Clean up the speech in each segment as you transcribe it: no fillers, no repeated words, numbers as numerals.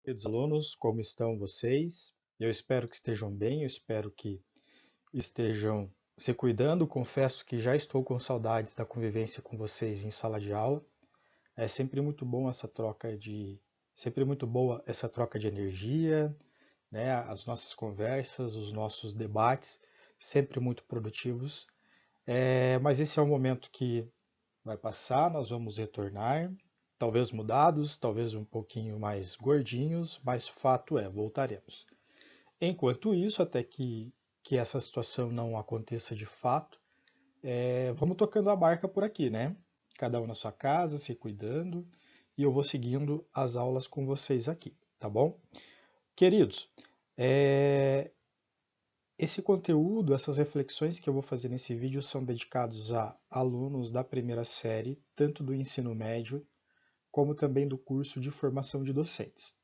Queridos alunos, como estão vocês? Eu espero que estejam bem, eu espero que estejam se cuidando. Confesso que já estou com saudades da convivência com vocês em sala de aula. É sempre muito bom sempre muito boa essa troca de energia, né? As nossas conversas, os nossos debates, sempre muito produtivos. Mas esse é um momento que vai passar, nós vamos retornar, talvez mudados, talvez um pouquinho mais gordinhos, mas fato é, voltaremos. Enquanto isso, até que essa situação não aconteça de fato, vamos tocando a barca por aqui, né? Cada um na sua casa, se cuidando, e eu vou seguindo as aulas com vocês aqui, tá bom? Queridos, é, esse conteúdo, essas reflexões que eu vou fazer nesse vídeo são dedicados a alunos da primeira série, tanto do ensino médio como também do curso de formação de docentes.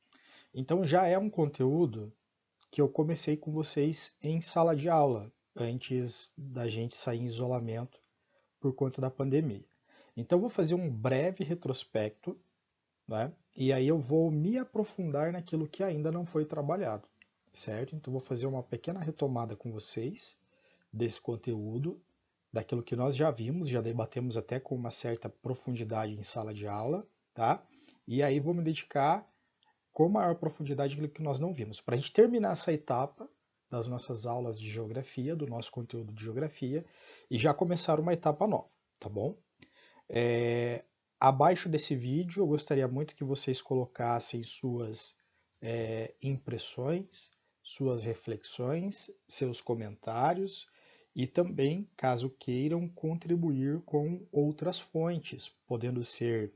Então já é um conteúdo que eu comecei com vocês em sala de aula, antes da gente sair em isolamento por conta da pandemia. Então eu vou fazer um breve retrospecto, né? E aí eu vou me aprofundar naquilo que ainda não foi trabalhado, certo? Então eu vou fazer uma pequena retomada com vocês desse conteúdo, daquilo que nós já vimos, já debatemos até com uma certa profundidade em sala de aula, tá? E aí vou me dedicar com maior profundidade àquilo que nós não vimos, para a gente terminar essa etapa das nossas aulas de geografia, do nosso conteúdo de geografia, e já começar uma etapa nova, tá bom? Abaixo desse vídeo, eu gostaria muito que vocês colocassem suas impressões, suas reflexões, seus comentários e também, caso queiram, contribuir com outras fontes, podendo ser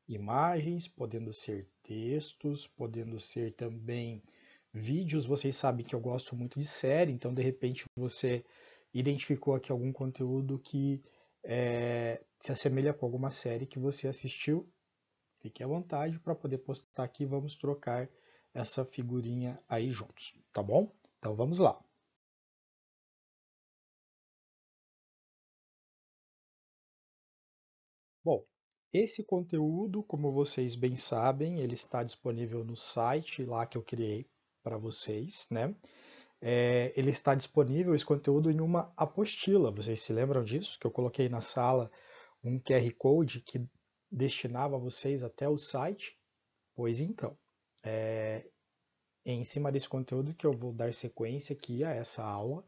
imagens, podendo ser textos, podendo ser também vídeos. Vocês sabem que eu gosto muito de série, então de repente você identificou aqui algum conteúdo que se assemelha com alguma série que você assistiu. Fique à vontade para poder postar aqui. Vamos trocar essa figurinha aí juntos, tá bom? Então vamos lá. Bom, esse conteúdo, como vocês bem sabem, ele está disponível no site lá que eu criei para vocês, né? Ele está disponível, esse conteúdo, em uma apostila. Vocês se lembram disso? Que eu coloquei na sala um QR Code que destinava vocês até o site? Pois então, é em cima desse conteúdo que eu vou dar sequência aqui a essa aula.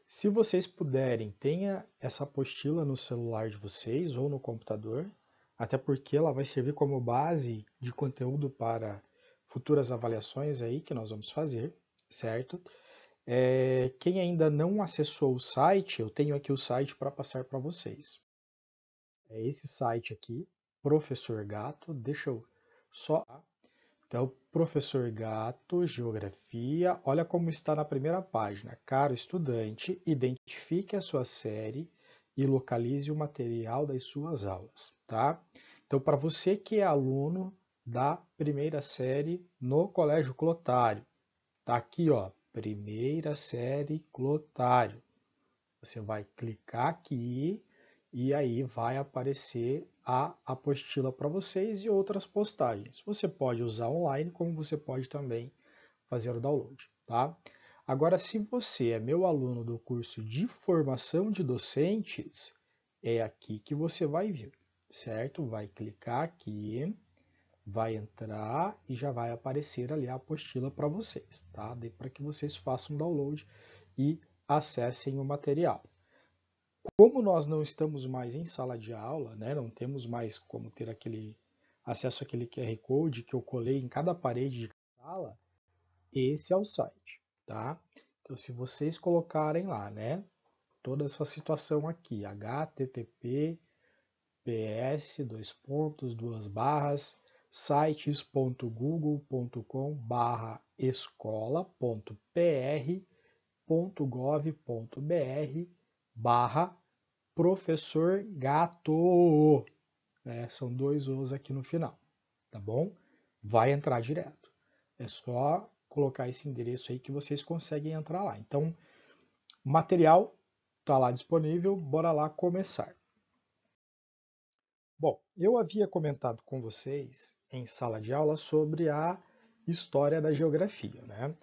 Se vocês puderem, tenha essa apostila no celular de vocês ou no computador, até porque ela vai servir como base de conteúdo para futuras avaliações aí que nós vamos fazer, certo? Quem ainda não acessou o site, eu tenho aqui o site para passar para vocês. É esse site aqui, Professor Gato. Deixa eu só. Então, Professor Gato, Geografia. Olha como está na primeira página. Caro estudante, identifique a sua série e localize o material das suas aulas, tá? Então, para você que é aluno da primeira série no Colégio Clotário, tá aqui, ó, primeira série Clotário. Você vai clicar aqui e aí vai aparecer a apostila para vocês e outras postagens. Você pode usar online, como você pode também fazer o download, tá? Agora, se você é meu aluno do curso de formação de docentes, é aqui que você vai vir, certo? Vai clicar aqui, vai entrar e já vai aparecer ali a apostila para vocês, tá? Para que vocês façam o download e acessem o material. Como nós não estamos mais em sala de aula, né, não temos mais como ter aquele acesso àquele QR Code que eu colei em cada parede de sala, esse é o site, tá? Então, se vocês colocarem lá, né, toda essa situação aqui, https dois pontos, duas barras, sites.google.com/escola.pr.gov.br Professor Gato. São dois O's aqui no final, tá bom? Vai entrar direto. É só colocar esse endereço aí que vocês conseguem entrar lá. Então, material está lá disponível, bora lá começar. Bom, eu havia comentado com vocês em sala de aula sobre a história da geografia, né?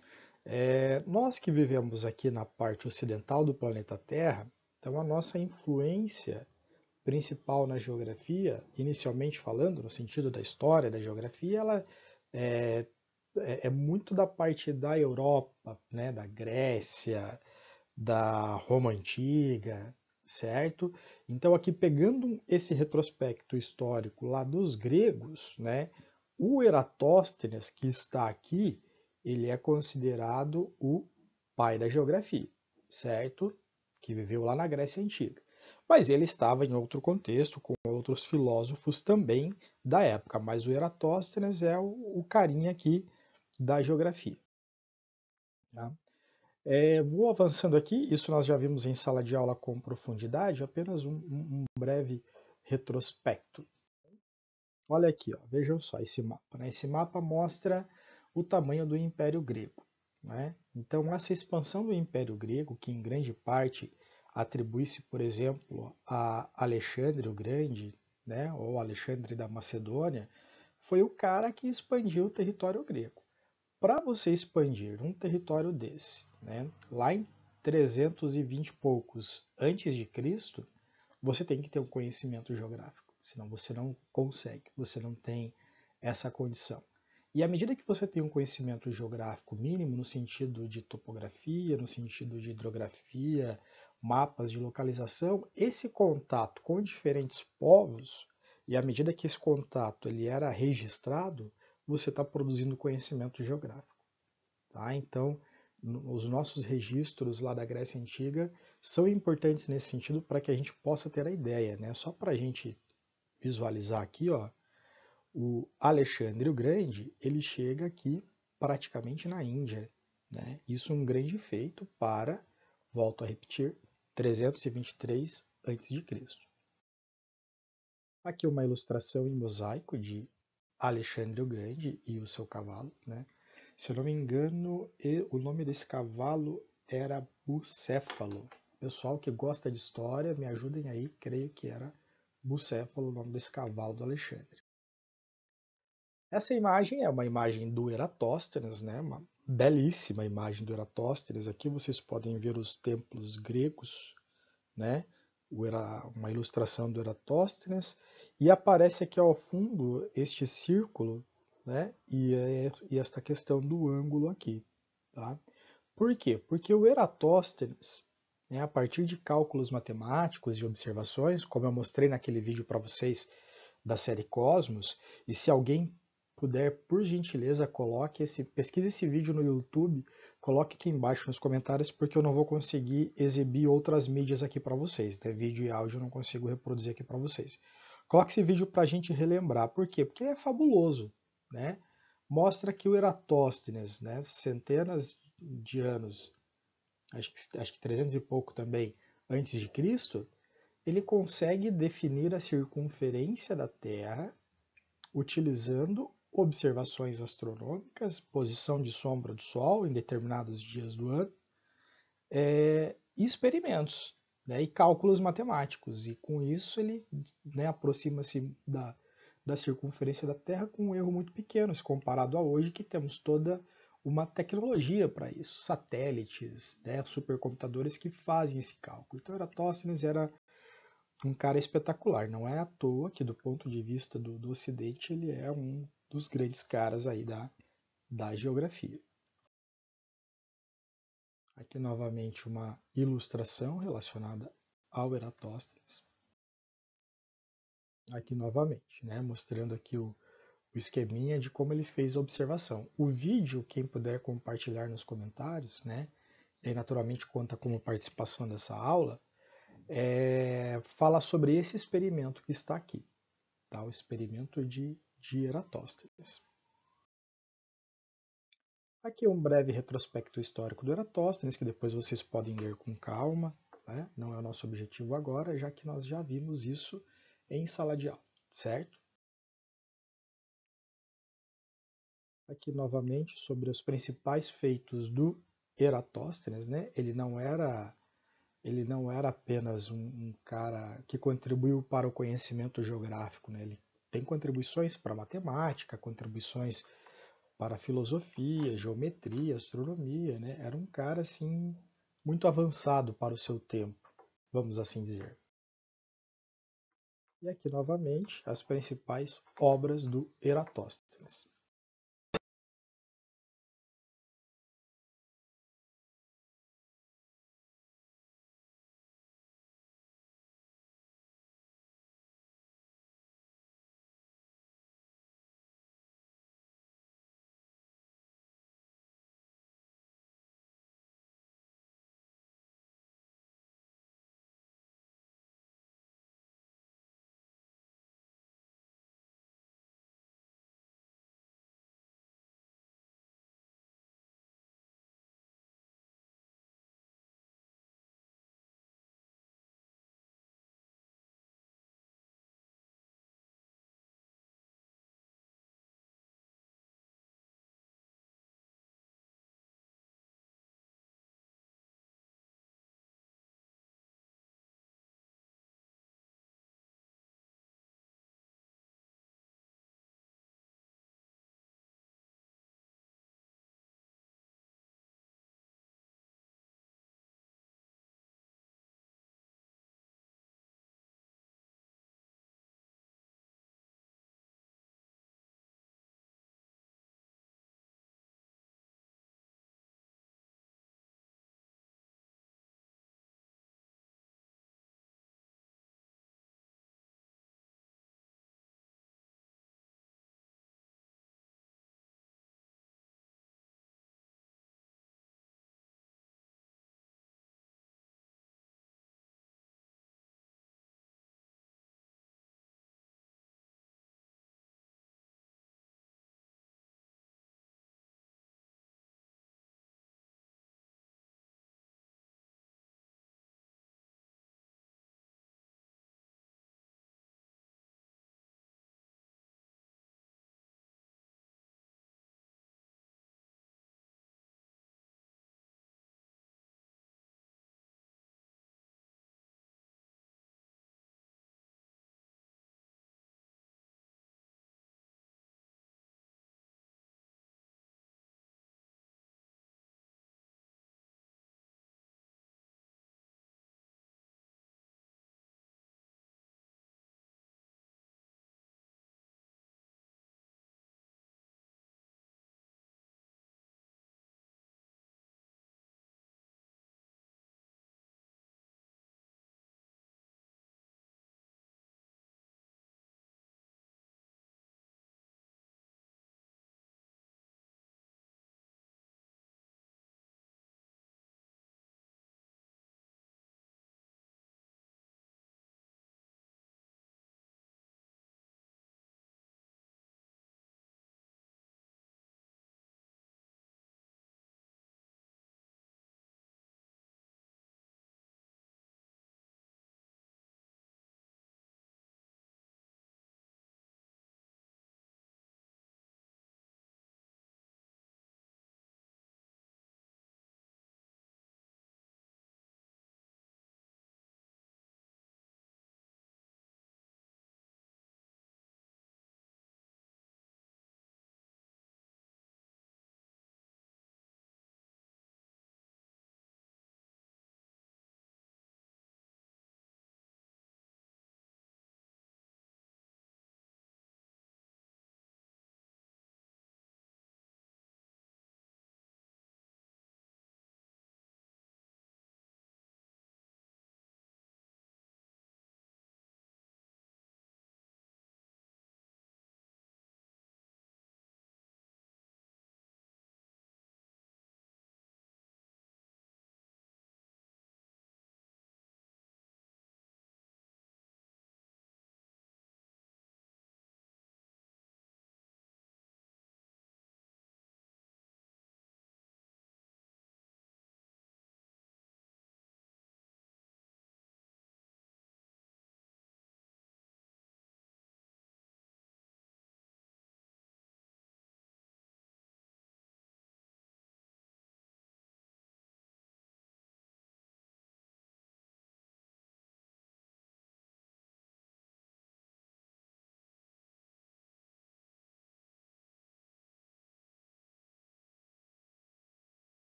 Nós que vivemos aqui na parte ocidental do planeta Terra, então a nossa influência principal na geografia, inicialmente falando, no sentido da história da geografia, ela é, é muito da parte da Europa, né, da Grécia, da Roma Antiga, certo? Então, aqui pegando esse retrospecto histórico lá dos gregos, né, o Eratóstenes, que está aqui, ele é considerado o pai da geografia, certo? Que viveu lá na Grécia Antiga. Mas ele estava em outro contexto, com outros filósofos também da época, mas o Eratóstenes é o carinha aqui da geografia. Tá? Vou avançando aqui, isso nós já vimos em sala de aula com profundidade, apenas um breve retrospecto. Olha aqui, ó, vejam só esse mapa. Né? Esse mapa mostra o tamanho do Império Grego. Né? Então, essa expansão do Império Grego, que em grande parte atribui-se, por exemplo, a Alexandre o Grande, né? Ou Alexandre da Macedônia, foi o cara que expandiu o território grego. Para você expandir um território desse, né, lá em 320 e poucos antes de Cristo, você tem que ter um conhecimento geográfico, senão você não consegue, você não tem essa condição. E à medida que você tem um conhecimento geográfico mínimo, no sentido de topografia, no sentido de hidrografia, mapas de localização, esse contato com diferentes povos, e à medida que esse contato ele era registrado, você está produzindo conhecimento geográfico. Tá? Então, os nossos registros lá da Grécia Antiga são importantes nesse sentido para que a gente possa ter a ideia. Né? Só para a gente visualizar aqui, ó, o Alexandre o Grande, ele chega aqui praticamente na Índia. Né? Isso é um grande feito para, volto a repetir, 323 a.C. Aqui uma ilustração em mosaico de Alexandre o Grande e o seu cavalo. Né? Se eu não me engano, o nome desse cavalo era Bucéfalo. Pessoal que gosta de história, me ajudem aí, creio que era Bucéfalo o nome desse cavalo do Alexandre. Essa imagem é uma imagem do Eratóstenes, né? Uma belíssima imagem do Eratóstenes. Aqui vocês podem ver os templos gregos, né? Uma ilustração do Eratóstenes, e aparece aqui ao fundo este círculo, né? E esta questão do ângulo aqui. Tá? Por quê? Porque o Eratóstenes, né, a partir de cálculos matemáticos e observações, como eu mostrei naquele vídeo para vocês da série Cosmos, e se alguém puder, por gentileza, pesquise esse vídeo no YouTube, coloque aqui embaixo nos comentários, porque eu não vou conseguir exibir outras mídias aqui para vocês. Né? Vídeo e áudio eu não consigo reproduzir aqui para vocês. Coloque esse vídeo para a gente relembrar. Por quê? Porque é fabuloso. Né? Mostra que o Eratóstenes, né, centenas de anos, acho que 300 e pouco também, antes de Cristo, ele consegue definir a circunferência da Terra utilizando observações astronômicas, posição de sombra do Sol em determinados dias do ano, e experimentos, né, e cálculos matemáticos. E com isso ele, né, aproxima-se da circunferência da Terra com um erro muito pequeno, se comparado a hoje, que temos toda uma tecnologia para isso, satélites, né, supercomputadores que fazem esse cálculo. Então Eratóstenes era um cara espetacular, não é à toa que do ponto de vista do Ocidente ele é um dos grandes caras aí da geografia. Aqui novamente uma ilustração relacionada ao Eratóstenes. Aqui novamente, né, mostrando aqui o esqueminha de como ele fez a observação. O vídeo, quem puder compartilhar nos comentários, né, e aí naturalmente conta como participação dessa aula, fala sobre esse experimento que está aqui, tá? O experimento de Eratóstenes. Aqui um breve retrospecto histórico do Eratóstenes, que depois vocês podem ler com calma, né? Não é o nosso objetivo agora, já que nós já vimos isso em sala de aula, certo? Aqui novamente sobre os principais feitos do Eratóstenes, né? Ele não era apenas um cara que contribuiu para o conhecimento geográfico, né? Ele tem contribuições para a matemática, contribuições para filosofia, geometria, astronomia, né? Era um cara assim muito avançado para o seu tempo, vamos assim dizer. E aqui novamente as principais obras do Eratóstenes.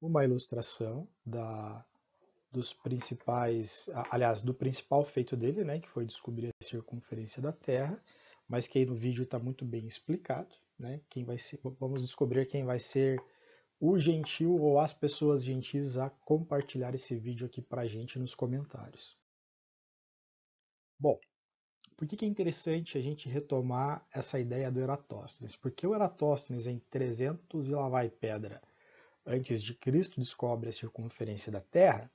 uma ilustração dos principais, aliás, do principal feito dele, né, que foi descobrir a circunferência da Terra, mas que aí no vídeo está muito bem explicado, né? Quem vai ser, vamos descobrir quem vai ser o gentil ou as pessoas gentis a compartilhar esse vídeo aqui para a gente nos comentários. Bom, por que é interessante a gente retomar essa ideia do Eratóstenes? Porque o Eratóstenes, em 300 e lá vai pedra antes de Cristo, descobre a circunferência da Terra,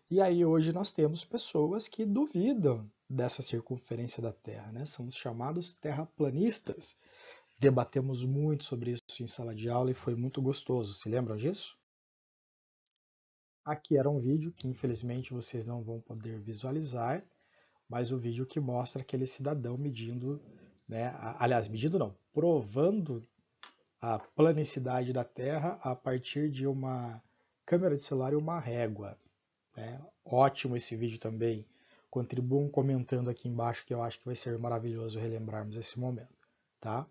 e aí hoje nós temos pessoas que duvidam dessa circunferência da Terra, né? São os chamados terraplanistas. Debatemos muito sobre isso em sala de aula e foi muito gostoso. Se lembram disso? Aqui era um vídeo que infelizmente vocês não vão poder visualizar, mas o vídeo que mostra aquele cidadão medindo, né? Aliás, medindo não, provando a planicidade da Terra a partir de uma câmera de celular e uma régua. Né? Ótimo esse vídeo também. Contribuam comentando aqui embaixo que eu acho que vai ser maravilhoso relembrarmos esse momento. Tá?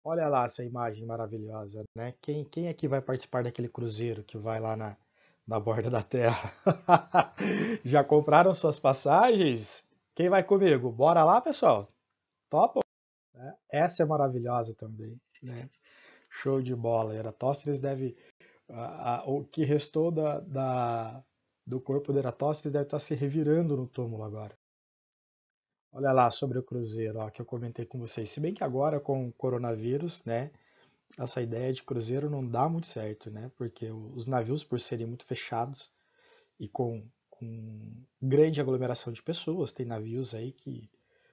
Olha lá essa imagem maravilhosa, né? Quem aqui vai participar daquele cruzeiro que vai lá na borda da Terra? Já compraram suas passagens? Quem vai comigo? Bora lá, pessoal? Topa? Né? Essa é maravilhosa também, né? Show de bola. Eratóstenes deve. O que restou do corpo de Eratóstenes deve estar se revirando no túmulo agora. Olha lá sobre o cruzeiro, ó, que eu comentei com vocês. Se bem que agora com o coronavírus, né? Essa ideia de cruzeiro não dá muito certo, né? Porque os navios, por serem muito fechados e com grande aglomeração de pessoas, tem navios aí que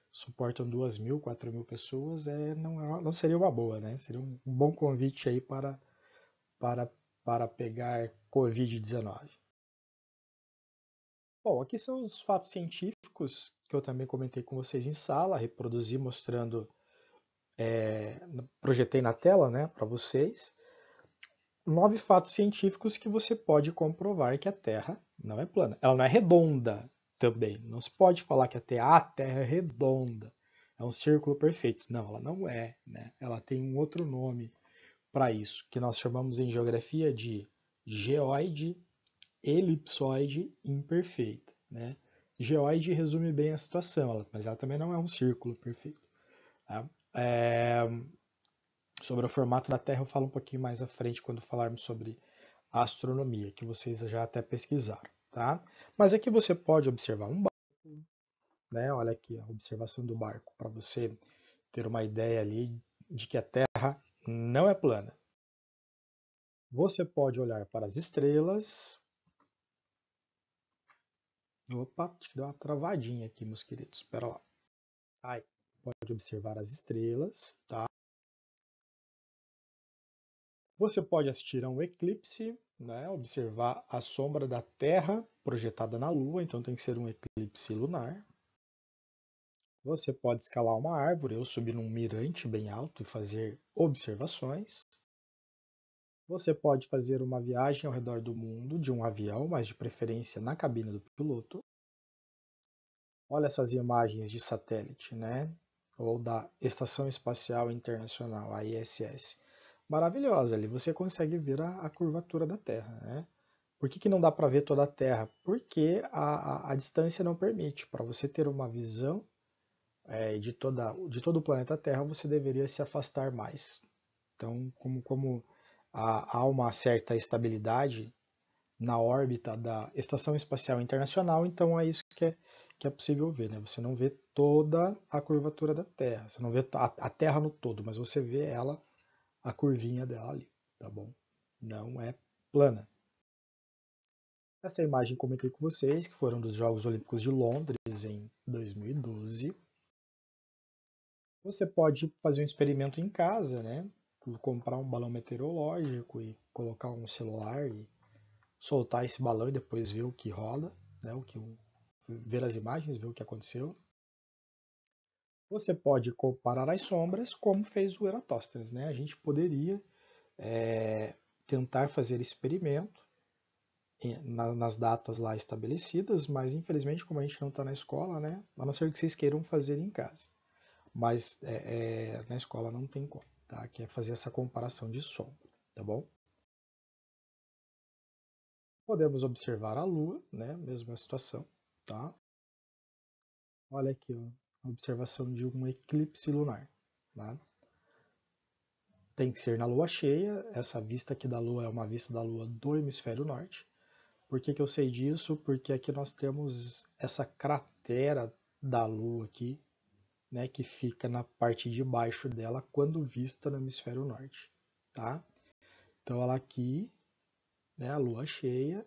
suportam 2.000, 4.000 pessoas, não seria uma boa, né? Seria um bom convite aí para, para pegar Covid-19. Bom, aqui são os fatos científicos que eu também comentei com vocês em sala, reproduzi mostrando, projetei na tela, né, para vocês. 9 fatos científicos que você pode comprovar que a Terra não é plana. Ela não é redonda também. Não se pode falar que a Terra é redonda. É um círculo perfeito. Não, ela não é. Né? Ela tem um outro nome para isso, que nós chamamos em geografia de geóide elipsoide imperfeita. Né? Geóide resume bem a situação, mas ela também não é um círculo perfeito. Tá? Sobre o formato da Terra eu falo um pouquinho mais à frente quando falarmos sobre a astronomia, que vocês já até pesquisaram. Tá? Mas aqui você pode observar um barco, né? Olha aqui a observação do barco, para você ter uma ideia ali de que a Terra não é plana. Você pode olhar para as estrelas. Opa, acho que deu uma travadinha aqui, meus queridos. Espera lá. Aí, pode observar as estrelas, tá? Você pode assistir a um eclipse, né? Observar a sombra da Terra projetada na Lua, então tem que ser um eclipse lunar. Você pode escalar uma árvore ou subir num mirante bem alto e fazer observações. Você pode fazer uma viagem ao redor do mundo de um avião, mas de preferência na cabine do piloto. Olha essas imagens de satélite, né? Ou da Estação Espacial Internacional, a ISS. Maravilhosa, ali você consegue ver a curvatura da Terra, né? Por que não dá para ver toda a Terra? Porque a distância não permite. Para você ter uma visão de todo o planeta Terra, você deveria se afastar mais. Então, como há uma certa estabilidade na órbita da Estação Espacial Internacional, então é isso que é possível ver. Né? Você não vê toda a curvatura da Terra, você não vê a Terra no todo, mas você vê ela, a curvinha dela ali, tá bom? Não é plana. Essa imagem comentei com vocês, que foram dos Jogos Olímpicos de Londres em 2012. Você pode fazer um experimento em casa, né? Comprar um balão meteorológico e colocar um celular e soltar esse balão e depois ver o que rola, né? Ver as imagens, ver o que aconteceu. Você pode comparar as sombras, como fez o Eratóstenes, né? A gente poderia tentar fazer experimento nas datas lá estabelecidas, mas infelizmente, como a gente não está na escola, né? A não ser que vocês queiram fazer em casa. Mas na escola não tem como, tá? Que é fazer essa comparação de sombra, tá bom? Podemos observar a Lua, né? Mesma situação, tá? Olha aqui, ó, a observação de um eclipse lunar, tá? Tem que ser na Lua cheia. Essa vista aqui da Lua é uma vista da Lua do hemisfério norte. Por que eu sei disso? Porque aqui nós temos essa cratera da Lua aqui, né, que fica na parte de baixo dela quando vista no hemisfério norte, tá? Então ela aqui, né, a Lua cheia,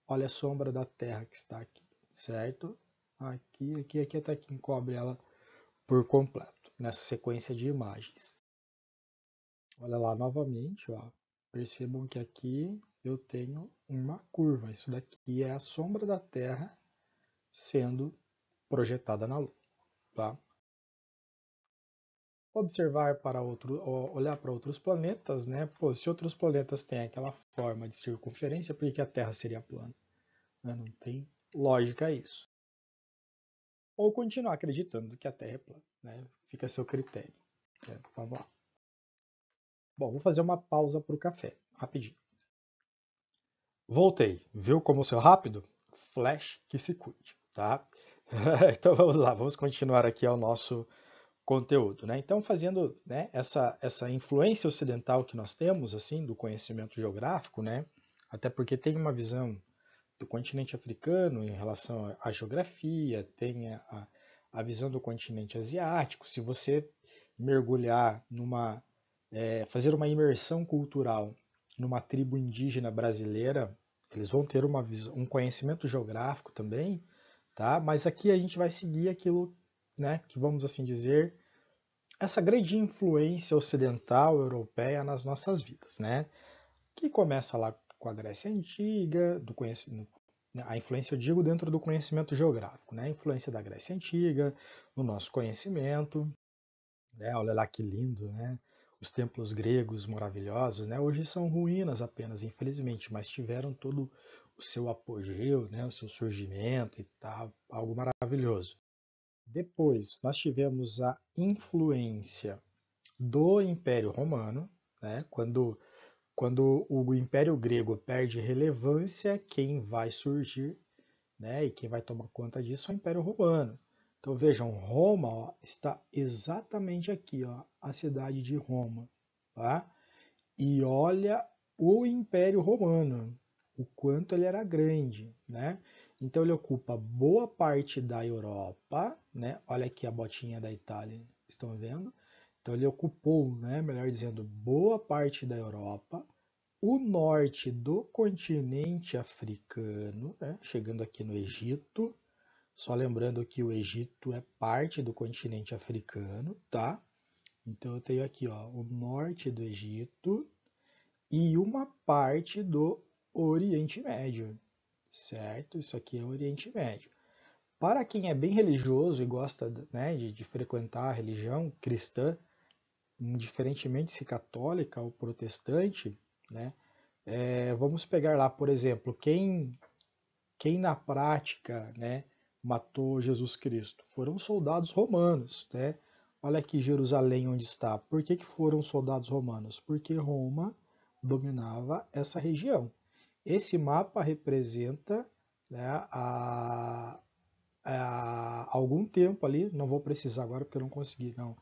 olha a sombra da Terra que está aqui, certo? Aqui até que encobre ela por completo, nessa sequência de imagens. Olha lá novamente, ó. Percebam que aqui eu tenho uma curva. Isso daqui é a sombra da Terra sendo projetada na Lua, tá? Olhar para outros planetas, né? Pô, se outros planetas têm aquela forma de circunferência, por que a Terra seria plana? Né? Não tem lógica isso. Ou continuar acreditando que a Terra é plana, né? Fica a seu critério. Vamos lá. Bom, vou fazer uma pausa para o café, rapidinho. Voltei. Viu como sou rápido? Flash que se cuide, tá? Então vamos lá, vamos continuar aqui ao nosso conteúdo, né? Então, fazendo, né, essa influência ocidental que nós temos, assim, do conhecimento geográfico, né? Até porque tem uma visão do continente africano em relação à geografia, tem a visão do continente asiático. Se você mergulhar fazer uma imersão cultural numa tribo indígena brasileira, eles vão ter um conhecimento geográfico também, tá? Mas aqui a gente vai seguir aquilo, né, que vamos assim dizer, essa grande influência ocidental europeia nas nossas vidas, né? Que começa lá com a Grécia Antiga, do conhecimento, a influência eu digo dentro do conhecimento geográfico, né? A influência da Grécia Antiga no nosso conhecimento, né? Olha lá que lindo, né? Os templos gregos maravilhosos, né? Hoje são ruínas apenas, infelizmente, mas tiveram todo o seu apogeu, né? O seu surgimento e tal, algo maravilhoso. Depois, nós tivemos a influência do Império Romano, né? Quando o Império Grego perde relevância, quem vai surgir, né, e quem vai tomar conta disso é o Império Romano. Então vejam, Roma, ó, está exatamente aqui, ó, a cidade de Roma, tá? E olha o Império Romano, o quanto ele era grande, né? Então ele ocupa boa parte da Europa, né? Olha aqui a botinha da Itália, estão vendo? Então ele ocupou, né, melhor dizendo, boa parte da Europa, o norte do continente africano, né, chegando aqui no Egito. Só lembrando que o Egito é parte do continente africano, tá? Então eu tenho aqui, ó, o norte do Egito e uma parte do Oriente Médio, certo? Isso aqui é o Oriente Médio. Para quem é bem religioso e gosta, né, de frequentar a religião cristã, indiferentemente se católica ou protestante, né, vamos pegar lá, por exemplo, quem na prática, né, matou Jesus Cristo? Foram soldados romanos, né? Olha aqui Jerusalém onde está. Por que, que foram soldados romanos? Porque Roma dominava essa região. Esse mapa representa, né, algum tempo ali, não vou precisar agora porque eu não consegui, não.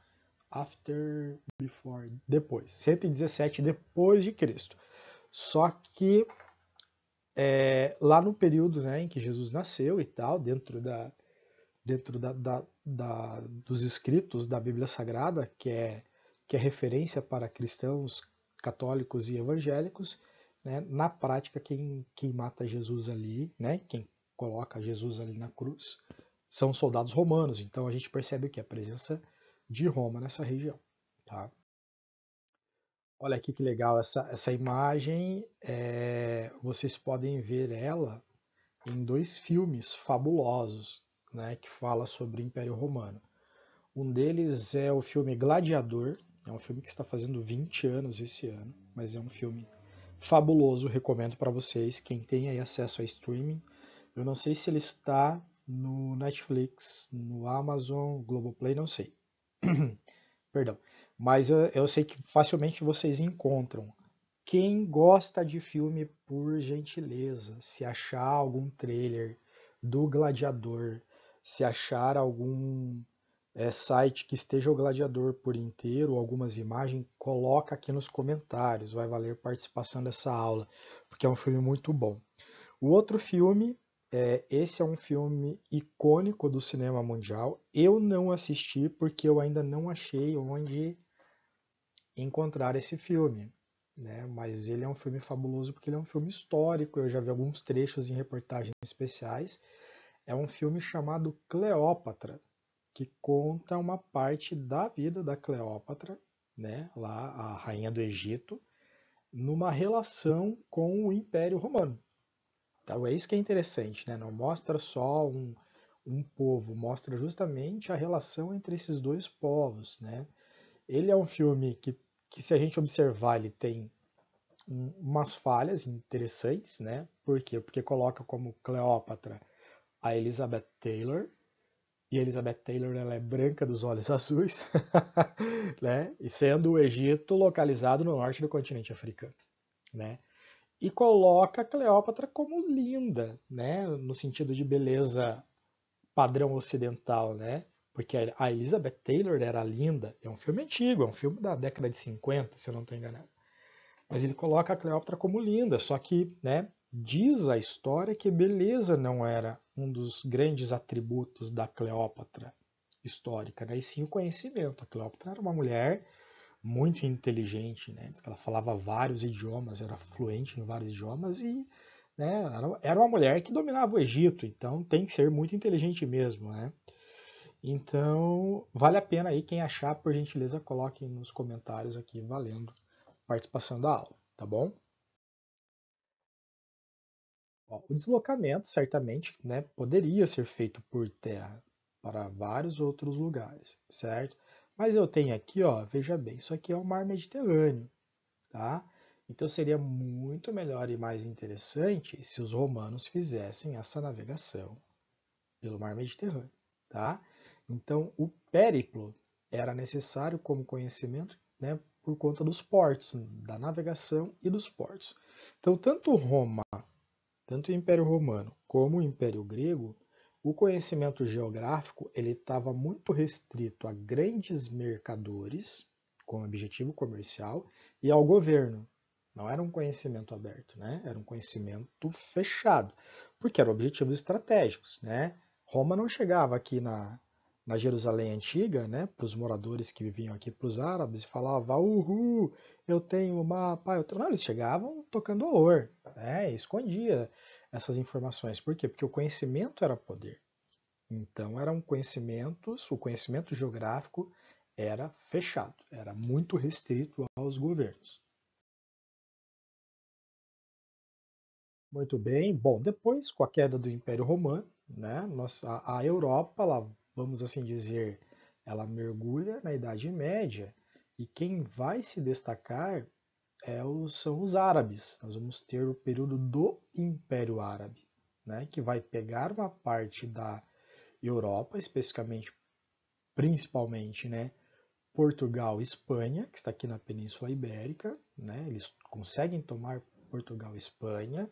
After, before, depois. 117 depois de Cristo. Só que lá no período, né, em que Jesus nasceu e tal, dentro dos escritos da Bíblia Sagrada, que é referência para cristãos, católicos e evangélicos, né, na prática quem mata Jesus ali, né, quem coloca Jesus ali na cruz, são soldados romanos. Então a gente percebe o que? A presença de Roma nessa região. Tá? Olha aqui que legal essa imagem. Vocês podem ver ela em dois filmes fabulosos, né, que fala sobre o Império Romano. Um deles é o filme Gladiador, é um filme que está fazendo 20 anos esse ano, mas é um filme fabuloso, recomendo para vocês, quem tem aí acesso a streaming. Eu não sei se ele está no Netflix, no Amazon, Globoplay, não sei. Perdão. Mas eu sei que facilmente vocês encontram. Quem gosta de filme, por gentileza, se achar algum trailer do Gladiador, se achar algum site que esteja o Gladiador por inteiro, algumas imagens, coloca aqui nos comentários. Vai valer participação dessa aula, porque é um filme muito bom. O outro filme, esse é um filme icônico do cinema mundial. Eu não assisti porque eu ainda não achei onde encontrar esse filme, né? Mas ele é um filme fabuloso porque ele é um filme histórico. Eu já vi alguns trechos em reportagens especiais. É um filme chamado Cleópatra, que conta uma parte da vida da Cleópatra, né? Lá a rainha do Egito, numa relação com o Império Romano. Então é isso que é interessante, né? Não mostra só um povo, mostra justamente a relação entre esses dois povos, né? Ele é um filme que se a gente observar, ele tem umas falhas interessantes, né? Por quê? Porque coloca como Cleópatra a Elizabeth Taylor e Elizabeth Taylor ela é branca dos olhos azuis, né? E sendo o Egito localizado no norte do continente africano, né? E coloca a Cleópatra como linda, né? No sentido de beleza padrão ocidental, né? Porque a Elizabeth Taylor era linda. É um filme antigo, é um filme da década de 50, se eu não estou enganado. Mas ele coloca a Cleópatra como linda, só que, né, diz a história que beleza não era um dos grandes atributos da Cleópatra histórica, né? E sim o conhecimento. A Cleópatra era uma mulher muito inteligente, né? Diz que ela falava vários idiomas, era fluente em vários idiomas e, né, era uma mulher que dominava o Egito, então tem que ser muito inteligente mesmo, né? Então, vale a pena aí, quem achar, por gentileza, coloque nos comentários aqui, valendo participação da aula, tá bom? Ó, o deslocamento, certamente, né, poderia ser feito por terra para vários outros lugares, certo? Mas eu tenho aqui, ó, veja bem, isso aqui é o mar Mediterrâneo, tá? Então seria muito melhor e mais interessante se os romanos fizessem essa navegação pelo mar Mediterrâneo, tá? Então o périplo era necessário como conhecimento, né, por conta dos portos, da navegação e dos portos. Então tanto Roma, tanto o Império Romano como o Império Grego, o conhecimento geográfico ele estava muito restrito a grandes mercadores com objetivo comercial e ao governo. Não era um conhecimento aberto, né? Era um conhecimento fechado, porque eram objetivos estratégicos, né? Roma não chegava aqui na Jerusalém antiga, né, para os moradores que viviam aqui, para os árabes, e falava, uhul, eu tenho o mapa, eu tenho... Não, eles chegavam tocando horror, né, e escondia essas informações. Por quê? Porque o conhecimento era poder. Então, eram conhecimentos, o conhecimento geográfico era fechado, era muito restrito aos governos. Muito bem. Bom, depois, com a queda do Império Romano, né, a Europa, ela, vamos assim dizer, ela mergulha na Idade Média e quem vai se destacar são os árabes. Nós vamos ter o período do Império Árabe, né, que vai pegar uma parte da Europa, especificamente, principalmente, né, Portugal e Espanha, que está aqui na Península Ibérica, né, eles conseguem tomar Portugal e Espanha,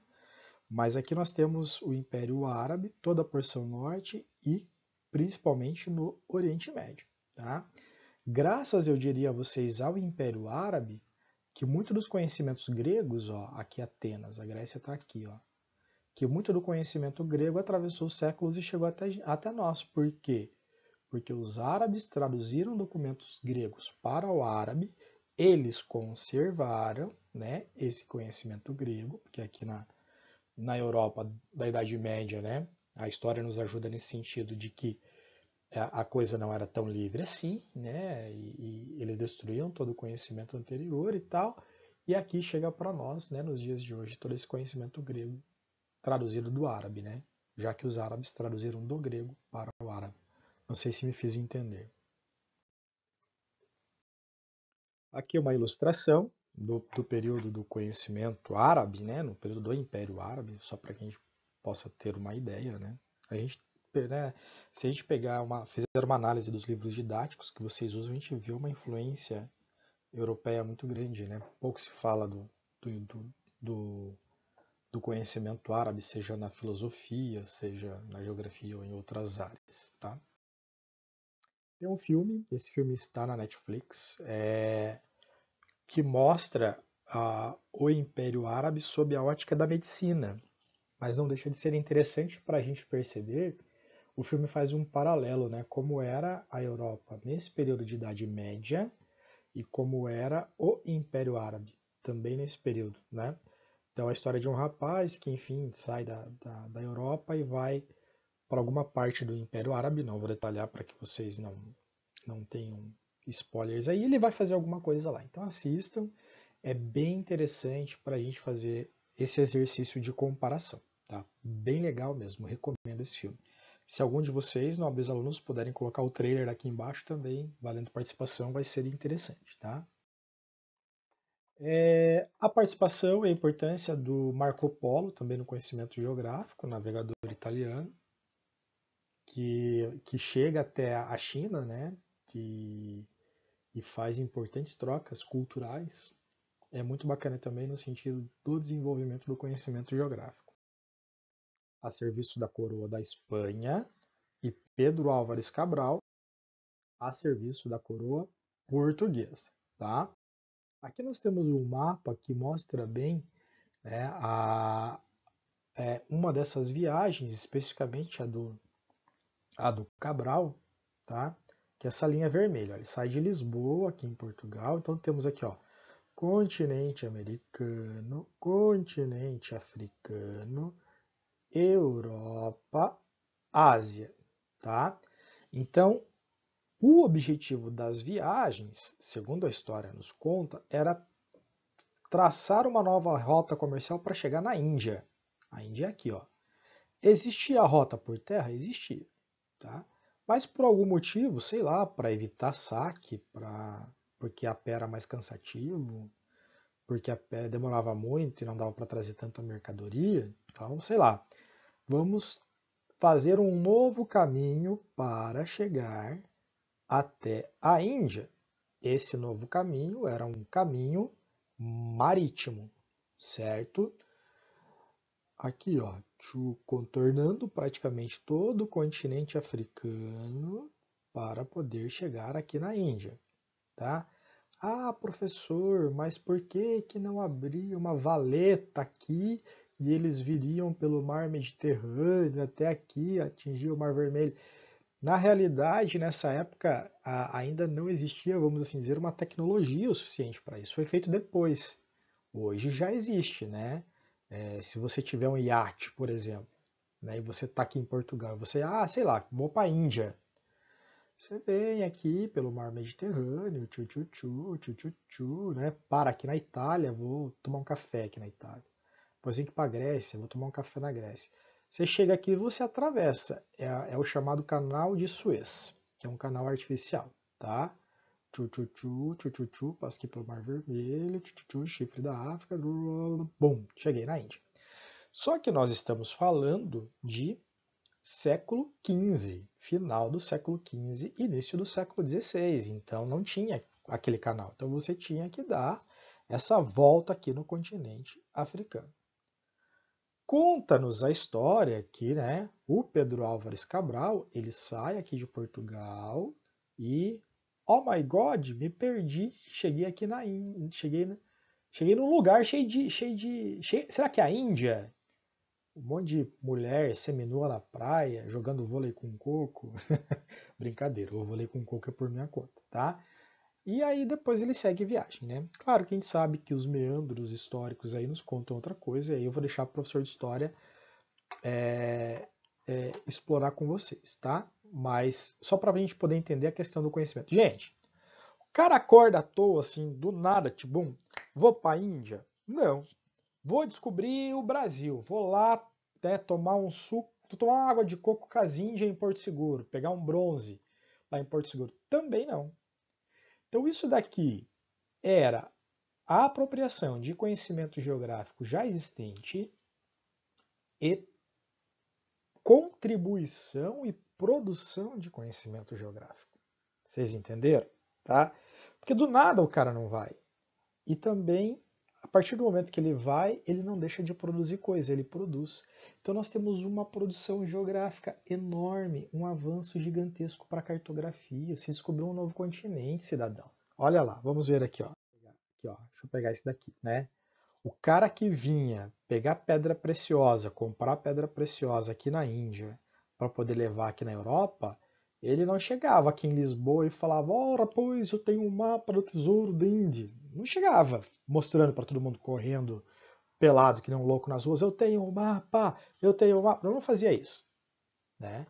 mas aqui nós temos o Império Árabe, toda a porção norte e principalmente no Oriente Médio. Tá? Graças, eu diria a vocês, ao Império Árabe, que muito dos conhecimentos gregos, ó, aqui Atenas, a Grécia está aqui, ó, que muito do conhecimento grego atravessou os séculos e chegou até nós. Por quê? Porque os árabes traduziram documentos gregos para o árabe, eles conservaram, né, esse conhecimento grego, porque aqui na Europa da Idade Média, né, a história nos ajuda nesse sentido de que a coisa não era tão livre assim, né, e eles destruíam todo o conhecimento anterior e tal, e aqui chega para nós, né, nos dias de hoje, todo esse conhecimento grego traduzido do árabe, né, já que os árabes traduziram do grego para o árabe. Não sei se me fiz entender. Aqui é uma ilustração do período do conhecimento árabe, né, no período do Império Árabe, só para que a gente possa ter uma ideia, né? A gente, né, se a gente fizer uma análise dos livros didáticos que vocês usam, a gente vê uma influência europeia muito grande, né? Pouco se fala do, do, do, do conhecimento árabe, seja na filosofia, seja na geografia ou em outras áreas, tá? Tem um filme, esse filme está na Netflix, que mostra o Império Árabe sob a ótica da medicina. Mas não deixa de ser interessante para a gente perceber, o filme faz um paralelo, né? Como era a Europa nesse período de Idade Média e como era o Império Árabe também nesse período, né? Então a história de um rapaz que, enfim, sai da Europa e vai para alguma parte do Império Árabe, não vou detalhar para que vocês não tenham spoilers aí, ele vai fazer alguma coisa lá. Então assistam, é bem interessante para a gente fazer esse exercício de comparação. Tá? Bem legal mesmo, recomendo esse filme. Se algum de vocês, nobres alunos, puderem colocar o trailer aqui embaixo também, valendo participação, vai ser interessante. Tá? A participação e a importância do Marco Polo, também no conhecimento geográfico, navegador italiano, que chega até a China, né? E faz importantes trocas culturais. É muito bacana também no sentido do desenvolvimento do conhecimento geográfico. A serviço da coroa da Espanha e Pedro Álvares Cabral a serviço da coroa portuguesa, tá? Aqui nós temos um mapa que mostra bem, né, uma dessas viagens, especificamente a do Cabral, tá? Que é essa linha vermelha. Ele sai de Lisboa, aqui em Portugal. Então temos aqui, ó, continente americano, continente africano, Europa, Ásia, tá? Então, o objetivo das viagens, segundo a história nos conta, era traçar uma nova rota comercial para chegar na Índia. A Índia é aqui, ó. Existia a rota por terra? Existia, tá? Mas por algum motivo, sei lá, para evitar saque, porque a pé era mais cansativo, porque a pé demorava muito e não dava para trazer tanta mercadoria, então, sei lá, vamos fazer um novo caminho para chegar até a Índia. Esse novo caminho era um caminho marítimo, certo? Aqui, ó, contornando praticamente todo o continente africano para poder chegar aqui na Índia, tá? Ah, professor, mas por que que não abrir uma valeta aqui e eles viriam pelo mar Mediterrâneo até aqui, atingir o Mar Vermelho? Na realidade, nessa época, ainda não existia, vamos assim dizer, uma tecnologia o suficiente para isso. Foi feito depois. Hoje já existe, né? Se você tiver um iate, por exemplo, né, e você está aqui em Portugal, você, sei lá, vou para a Índia. Você vem aqui pelo mar Mediterrâneo, tchu, né? Para aqui na Itália, vou tomar um café aqui na Itália. Depois vem aqui para a Grécia, vou tomar um café na Grécia. Você chega aqui e você atravessa. É o chamado canal de Suez, que é um canal artificial, tá? Passa aqui pelo Mar Vermelho, chifre da África, bum, cheguei na Índia. Só que nós estamos falando de século XV, final do século XV, início do século XVI, então não tinha aquele canal. Então você tinha que dar essa volta aqui no continente africano. Conta-nos a história que, né, o Pedro Álvares Cabral, ele sai aqui de Portugal e, oh my God, me perdi, cheguei aqui na Índia, cheguei num lugar será que é a Índia? Um monte de mulher seminua na praia, jogando vôlei com coco. Brincadeira, o vôlei com coco é por minha conta, tá? E aí depois ele segue viagem, né? Claro que a gente sabe que os meandros históricos aí nos contam outra coisa, e aí eu vou deixar o professor de história explorar com vocês, tá? Mas só para a gente poder entender a questão do conhecimento. Gente, o cara acorda à toa, assim, do nada, tipo, vou para a Índia? Não. Vou descobrir o Brasil, vou lá, né, tomar um suco, tomar uma água de coco com as Índias em Porto Seguro, pegar um bronze lá em Porto Seguro. Também não. Então isso daqui era a apropriação de conhecimento geográfico já existente e contribuição e produção de conhecimento geográfico. Vocês entenderam? Tá? Porque do nada o cara não vai. E também, a partir do momento que ele vai, ele não deixa de produzir coisa, ele produz. Então nós temos uma produção geográfica enorme, um avanço gigantesco para a cartografia. Se descobriu um novo continente, cidadão. Olha lá, vamos ver aqui, ó. Aqui, ó. Deixa eu pegar esse daqui, né? O cara que vinha pegar pedra preciosa, comprar pedra preciosa aqui na Índia para poder levar aqui na Europa, ele não chegava aqui em Lisboa e falava: ora, pois eu tenho um mapa do tesouro da Índia. Não chegava mostrando para todo mundo correndo pelado que nem um louco nas ruas: eu tenho um mapa, eu tenho um mapa. Não fazia isso, né?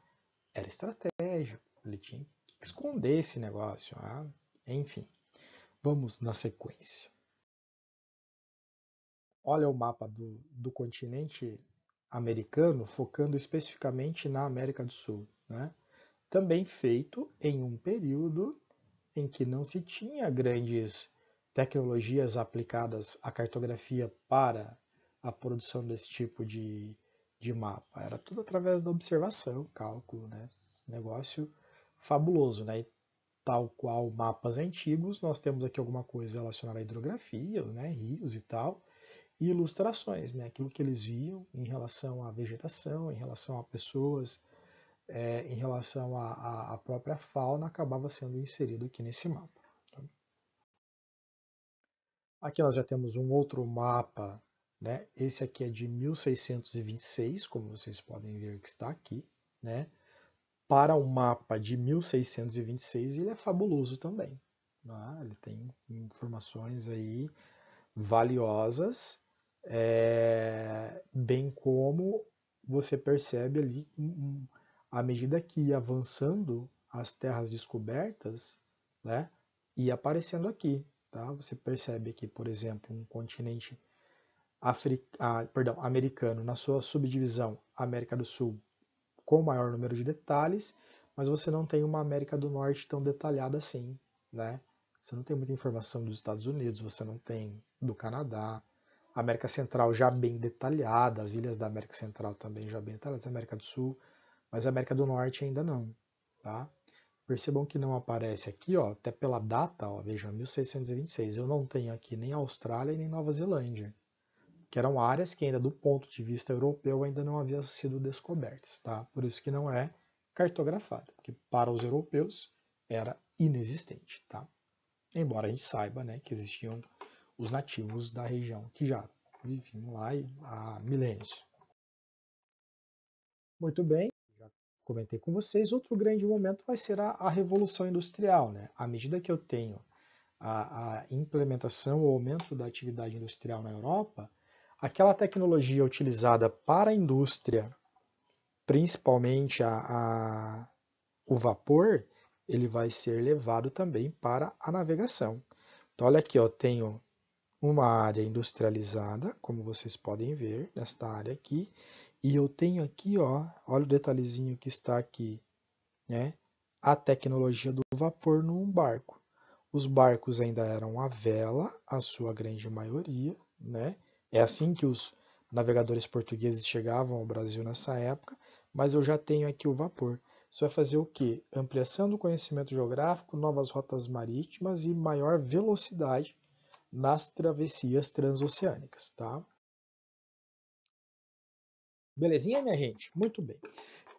Era estratégico. Ele tinha que esconder esse negócio. Enfim, vamos na sequência. Olha o mapa do continente americano, focando especificamente na América do Sul, né? Também feito em um período em que não se tinha grandes tecnologias aplicadas à cartografia para a produção desse tipo de mapa. Era tudo através da observação, cálculo, né? Negócio fabuloso, né? E tal qual mapas antigos, nós temos aqui alguma coisa relacionada à hidrografia, né? Rios e tal, e ilustrações, né? Aquilo que eles viam em relação à vegetação, em relação a pessoas, em relação à própria fauna, acabava sendo inserido aqui nesse mapa. Aqui nós já temos um outro mapa, né? Esse aqui é de 1626, como vocês podem ver que está aqui, né? Para um mapa de 1626, ele é fabuloso também. Né? Ele tem informações aí valiosas, bem como você percebe ali, à medida que ia avançando as terras descobertas, né, ia aparecendo aqui. Tá? Você percebe aqui, por exemplo, um continente americano na sua subdivisão América do Sul com maior número de detalhes, mas você não tem uma América do Norte tão detalhada assim, né? Você não tem muita informação dos Estados Unidos, você não tem do Canadá, a América Central já bem detalhada, as ilhas da América Central também já bem detalhadas, a América do Sul, mas a América do Norte ainda não, tá? Percebam que não aparece aqui, ó, até pela data, ó, vejam, 1626. Eu não tenho aqui nem Austrália e nem Nova Zelândia, que eram áreas que ainda do ponto de vista europeu ainda não haviam sido descobertas, tá? Por isso que não é cartografada, porque para os europeus era inexistente, tá? Embora a gente saiba, né, que existiam os nativos da região que já viviam lá há milênios. Muito bem, já comentei com vocês, outro grande momento vai ser a Revolução Industrial, né? À medida que eu tenho a implementação, o aumento da atividade industrial na Europa, aquela tecnologia utilizada para a indústria, principalmente o vapor, ele vai ser levado também para a navegação. Então, olha aqui, eu tenho uma área industrializada, como vocês podem ver, nesta área aqui, e eu tenho aqui, ó, olha o detalhezinho que está aqui, né? A tecnologia do vapor num barco. Os barcos ainda eram a vela, a sua grande maioria, né? É assim que os navegadores portugueses chegavam ao Brasil nessa época, mas eu já tenho aqui o vapor. Isso vai fazer o quê? Ampliação do conhecimento geográfico, novas rotas marítimas e maior velocidade nas travessias transoceânicas, tá? Belezinha, minha gente? Muito bem.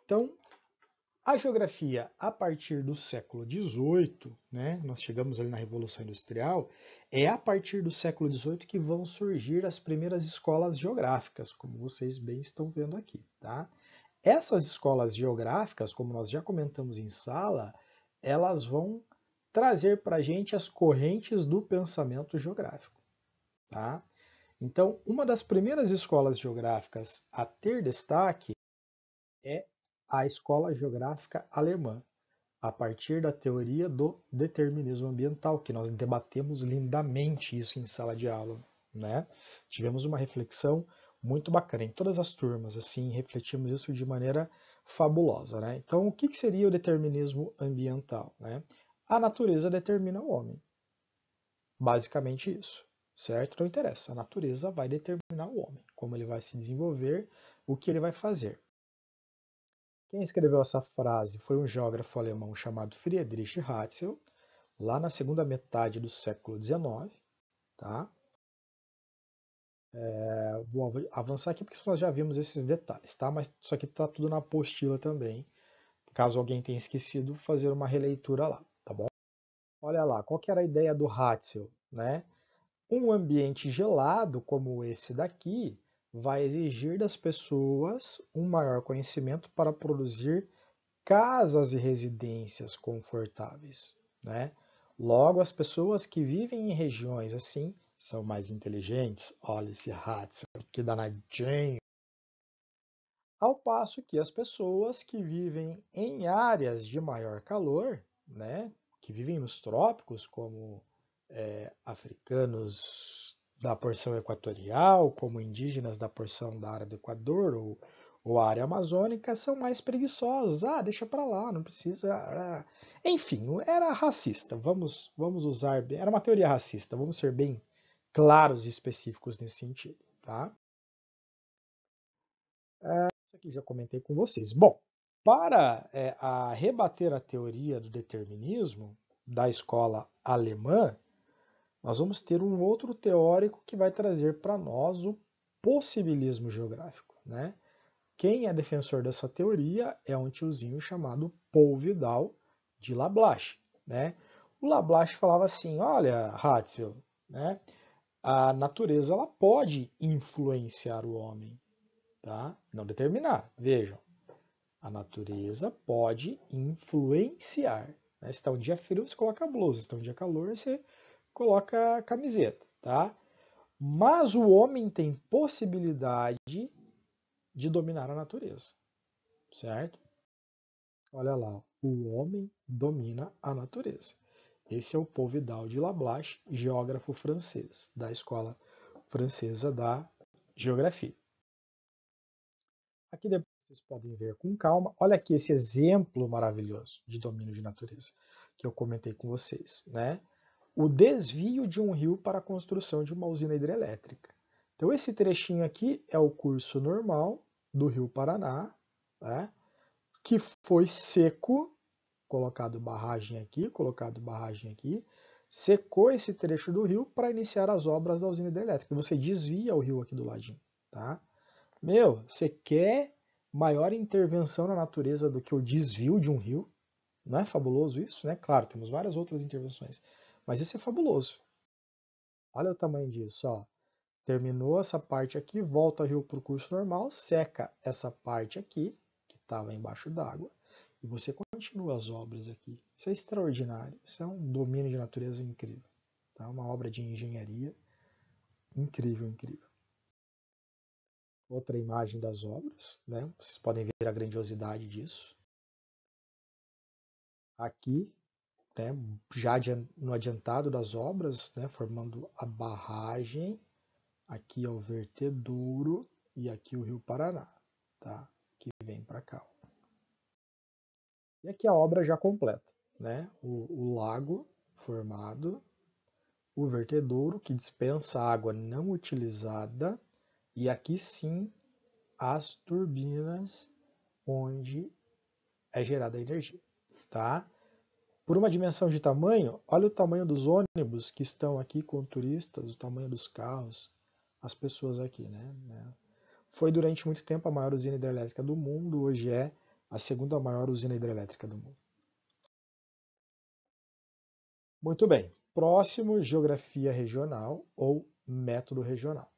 Então, a geografia, a partir do século XVIII, né, nós chegamos ali na Revolução Industrial, é a partir do século XVIII que vão surgir as primeiras escolas geográficas, como vocês bem estão vendo aqui. Tá? Essas escolas geográficas, como nós já comentamos em sala, elas vão trazer para a gente as correntes do pensamento geográfico. Tá? Então, uma das primeiras escolas geográficas a ter destaque é a escola geográfica alemã, a partir da teoria do determinismo ambiental, que nós debatemos lindamente isso em sala de aula, né? Tivemos uma reflexão muito bacana em todas as turmas, assim, refletimos isso de maneira fabulosa, né? Então, o que seria o determinismo ambiental, né? A natureza determina o homem. Basicamente isso, certo? Não interessa, a natureza vai determinar o homem, como ele vai se desenvolver, o que ele vai fazer. Quem escreveu essa frase foi um geógrafo alemão chamado Friedrich Ratzel, lá na segunda metade do século XIX. Tá? Vou avançar aqui porque nós já vimos esses detalhes, tá? Mas isso aqui está tudo na apostila também. Caso alguém tenha esquecido, fazer uma releitura lá, tá bom? Olha lá, qual que era a ideia do Ratzel, né? Um ambiente gelado como esse daqui vai exigir das pessoas um maior conhecimento para produzir casas e residências confortáveis, né? Logo, as pessoas que vivem em regiões assim são mais inteligentes. Olha esse rato, que danadinho. Ao passo que as pessoas que vivem em áreas de maior calor, né, que vivem nos trópicos, como africanos da porção equatorial, como indígenas da porção da área do Equador ou a área amazônica, são mais preguiçosos. Ah, deixa para lá, não precisa. Enfim, era racista. Vamos usar bem. Era uma teoria racista. Vamos ser bem claros e específicos nesse sentido, tá? Isso aqui já comentei com vocês. Bom, Para rebater a teoria do determinismo da escola alemã, nós vamos ter um outro teórico que vai trazer para nós o possibilismo geográfico, né? Quem é defensor dessa teoria é um tiozinho chamado Paul Vidal de Lablache, né? O Lablache falava assim, olha, Ratzel, né? A natureza ela pode influenciar o homem, tá? Não determinar. Vejam, a natureza pode influenciar. Né? Se está um dia frio, você coloca a blusa. Se está um dia calor, você coloca a camiseta, tá? Mas o homem tem possibilidade de dominar a natureza, certo? Olha lá, o homem domina a natureza. Esse é o Paul Vidal de Lablache, geógrafo francês, da Escola Francesa da Geografia. Aqui depois vocês podem ver com calma. Olha aqui esse exemplo maravilhoso de domínio de natureza que eu comentei com vocês, né? O desvio de um rio para a construção de uma usina hidrelétrica. Então esse trechinho aqui é o curso normal do Rio Paraná, né? Que foi seco, colocado barragem aqui, secou esse trecho do rio para iniciar as obras da usina hidrelétrica. Você desvia o rio aqui do ladinho, tá? Meu, você quer maior intervenção na natureza do que o desvio de um rio? Não é fabuloso isso, né? Claro, temos várias outras intervenções, mas isso é fabuloso. Olha o tamanho disso, ó. Terminou essa parte aqui, volta o rio para o curso normal, seca essa parte aqui, que estava embaixo d'água, e você continua as obras aqui. Isso é extraordinário, isso é um domínio de natureza incrível. Tá? Uma obra de engenharia incrível, incrível. Outra imagem das obras, né? Vocês podem ver a grandiosidade disso. Aqui, né, já no adiantado das obras, né, formando a barragem, aqui é o vertedouro e aqui o Rio Paraná, tá? Que vem para cá. E aqui a obra já completa, né? O lago formado, o vertedouro que dispensa água não utilizada e aqui sim as turbinas onde é gerada a energia, tá? Por uma dimensão de tamanho, olha o tamanho dos ônibus que estão aqui com turistas, o tamanho dos carros, as pessoas aqui, né? Foi durante muito tempo a maior usina hidrelétrica do mundo, hoje é a segunda maior usina hidrelétrica do mundo. Muito bem. Próximo, geografia regional ou método regional.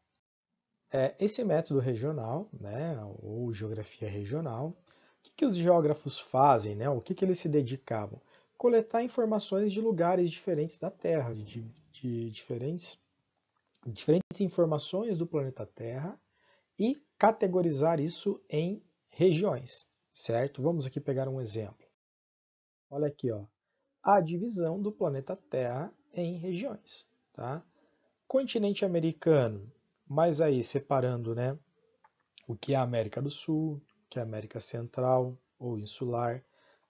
Esse método regional, né, ou geografia regional, o que os geógrafos fazem, né, o que eles se dedicavam? Coletar informações de lugares diferentes da Terra, de diferentes informações do planeta Terra e categorizar isso em regiões, certo? Vamos aqui pegar um exemplo. Olha aqui, ó, a divisão do planeta Terra em regiões, tá? Continente americano, mas aí separando, né, o que é a América do Sul, o que é a América Central ou Insular,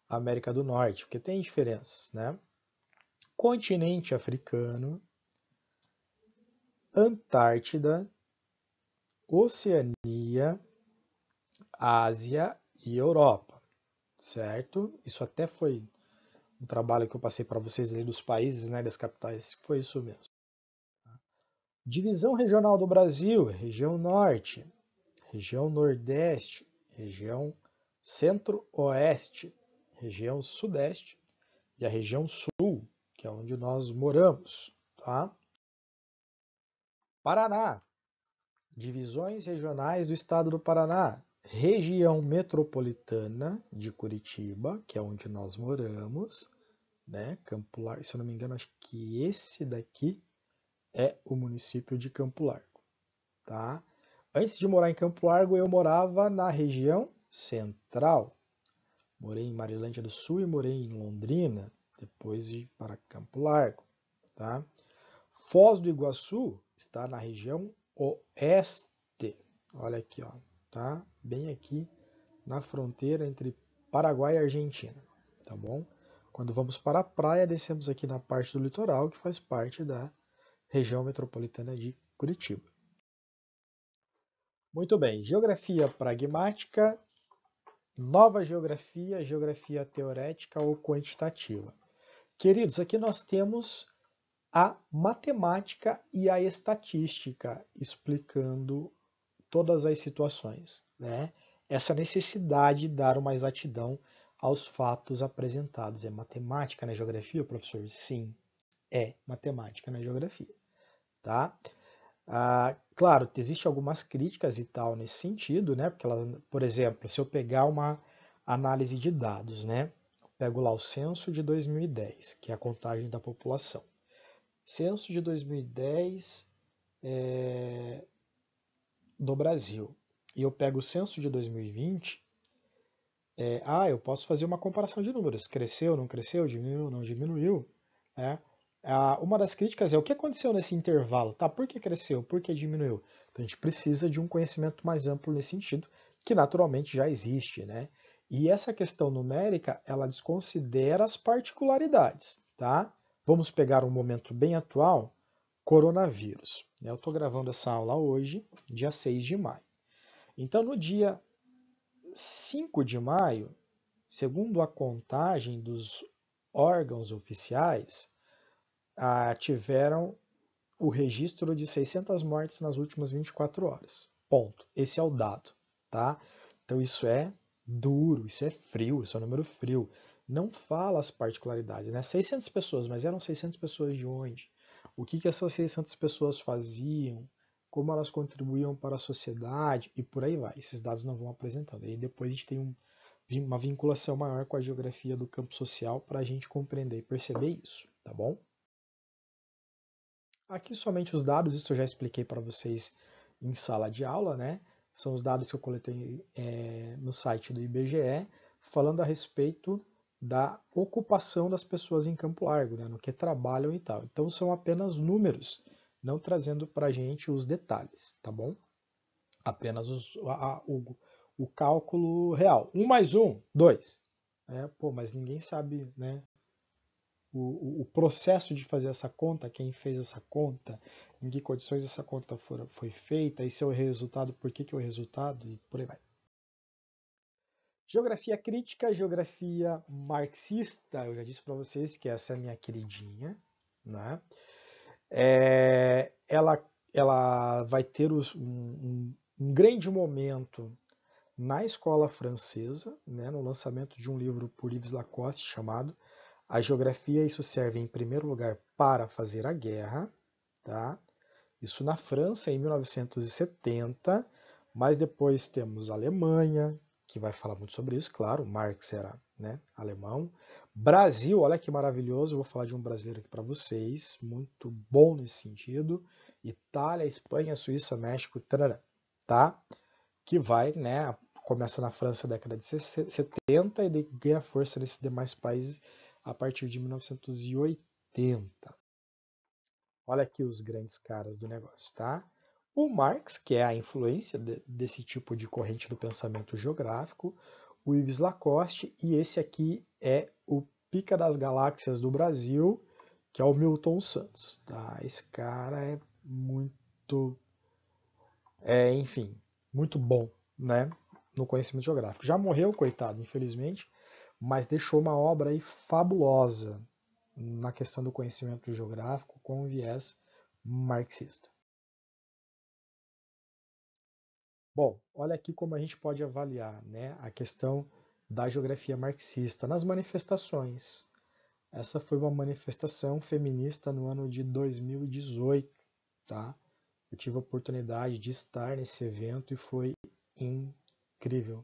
a América do Norte, porque tem diferenças, né? Continente africano, Antártida, Oceania, Ásia e Europa, certo? Isso até foi um trabalho que eu passei para vocês ali dos países, né, das capitais, foi isso mesmo. Divisão regional do Brasil, região norte, região nordeste, região centro-oeste, região sudeste e a região sul, que é onde nós moramos, tá? Paraná, divisões regionais do estado do Paraná, região metropolitana de Curitiba, que é onde nós moramos, né? Campo Largo, se eu não me engano, acho que esse daqui é o município de Campo Largo, tá? Antes de morar em Campo Largo, eu morava na região central. Morei em Marilândia do Sul e morei em Londrina, depois de para Campo Largo, tá? Foz do Iguaçu está na região oeste. Olha aqui, ó, tá? Bem aqui na fronteira entre Paraguai e Argentina, tá bom? Quando vamos para a praia, descemos aqui na parte do litoral, que faz parte da região metropolitana de Curitiba. Muito bem, geografia pragmática Nova geografia, geografia teorética ou quantitativa. Queridos, aqui nós temos a matemática e a estatística explicando todas as situações, né? Essa necessidade de dar uma exatidão aos fatos apresentados. É matemática na geografia, professor? Sim, é matemática na geografia, tá? Claro, existem algumas críticas e tal nesse sentido, né? Porque ela, por exemplo, se eu pegar uma análise de dados, né? Pego lá o censo de 2010, que é a contagem da população. Censo de 2010 do Brasil. E eu pego o censo de 2020, eu posso fazer uma comparação de números. Cresceu, não cresceu, diminuiu, não diminuiu, né? Uma das críticas é o que aconteceu nesse intervalo, tá? Por que cresceu? Por que diminuiu? Então a gente precisa de um conhecimento mais amplo nesse sentido, que naturalmente já existe, né? E essa questão numérica, ela desconsidera as particularidades, tá? Vamos pegar um momento bem atual, coronavírus. Eu estou gravando essa aula hoje, dia 6 de maio. Então, no dia 5 de maio, segundo a contagem dos órgãos oficiais, tiveram o registro de 600 mortes nas últimas 24 horas. Ponto. Esse é o dado, tá? Então isso é duro, isso é frio, isso é um número frio. Não fala as particularidades, né? 600 pessoas, mas eram 600 pessoas de onde? O que essas 600 pessoas faziam? Como elas contribuíam para a sociedade? E por aí vai. Esses dados não vão apresentando. E depois a gente tem uma vinculação maior com a geografia do campo social para a gente compreender e perceber isso, tá bom? Aqui somente os dados, isso eu já expliquei para vocês em sala de aula, né? São os dados que eu coletei no site do IBGE, falando a respeito da ocupação das pessoas em Campo Largo, né? No que trabalham e tal. Então são apenas números, não trazendo para a gente os detalhes, tá bom? Apenas o cálculo real. 1 mais 1, 2. Mas ninguém sabe, né? O processo de fazer essa conta, quem fez essa conta, em que condições essa conta foi feita, esse é o resultado, por que é o resultado, e por aí vai. Geografia crítica, geografia marxista, eu já disse para vocês que essa é a minha queridinha, né? Ela vai ter um grande momento na escola francesa, né, no lançamento de um livro por Yves Lacoste chamado A Geografia. Isso serve em primeiro lugar para fazer a guerra, tá? Isso na França em 1970, mas depois temos a Alemanha, que vai falar muito sobre isso, claro, Marx era, né, alemão. Brasil, olha que maravilhoso, vou falar de um brasileiro aqui para vocês, muito bom nesse sentido. Itália, Espanha, Suíça, México, tarará, tá? Que vai, né, começa na França na década de 70 e ganha força nesses demais países a partir de 1980. Olha aqui os grandes caras do negócio, tá? O Marx, que é a influência desse tipo de corrente do pensamento geográfico, o Yves Lacoste, e esse aqui é o pica das galáxias do Brasil, que é o Milton Santos, tá? Esse cara é muito, enfim, muito bom, né? No conhecimento geográfico. Já morreu, coitado, infelizmente, mas deixou uma obra aí fabulosa na questão do conhecimento geográfico com um viés marxista. Bom, olha aqui como a gente pode avaliar, né, a questão da geografia marxista nas manifestações. Essa foi uma manifestação feminista no ano de 2018, tá? Eu tive a oportunidade de estar nesse evento e foi incrível.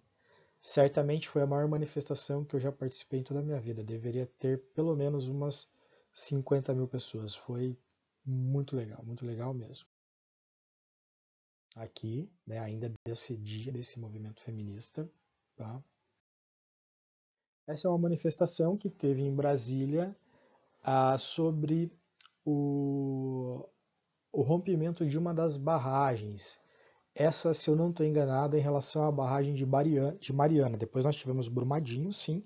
Certamente foi a maior manifestação que eu já participei em toda a minha vida. Deveria ter pelo menos umas 50 mil pessoas. Foi muito legal mesmo. Aqui, né, ainda desse dia, desse movimento feminista. Tá? Essa é uma manifestação que teve em Brasília sobre o rompimento de uma das barragens. Essa, se eu não estou enganado, é em relação à barragem de Mariana. Depois nós tivemos Brumadinho, sim,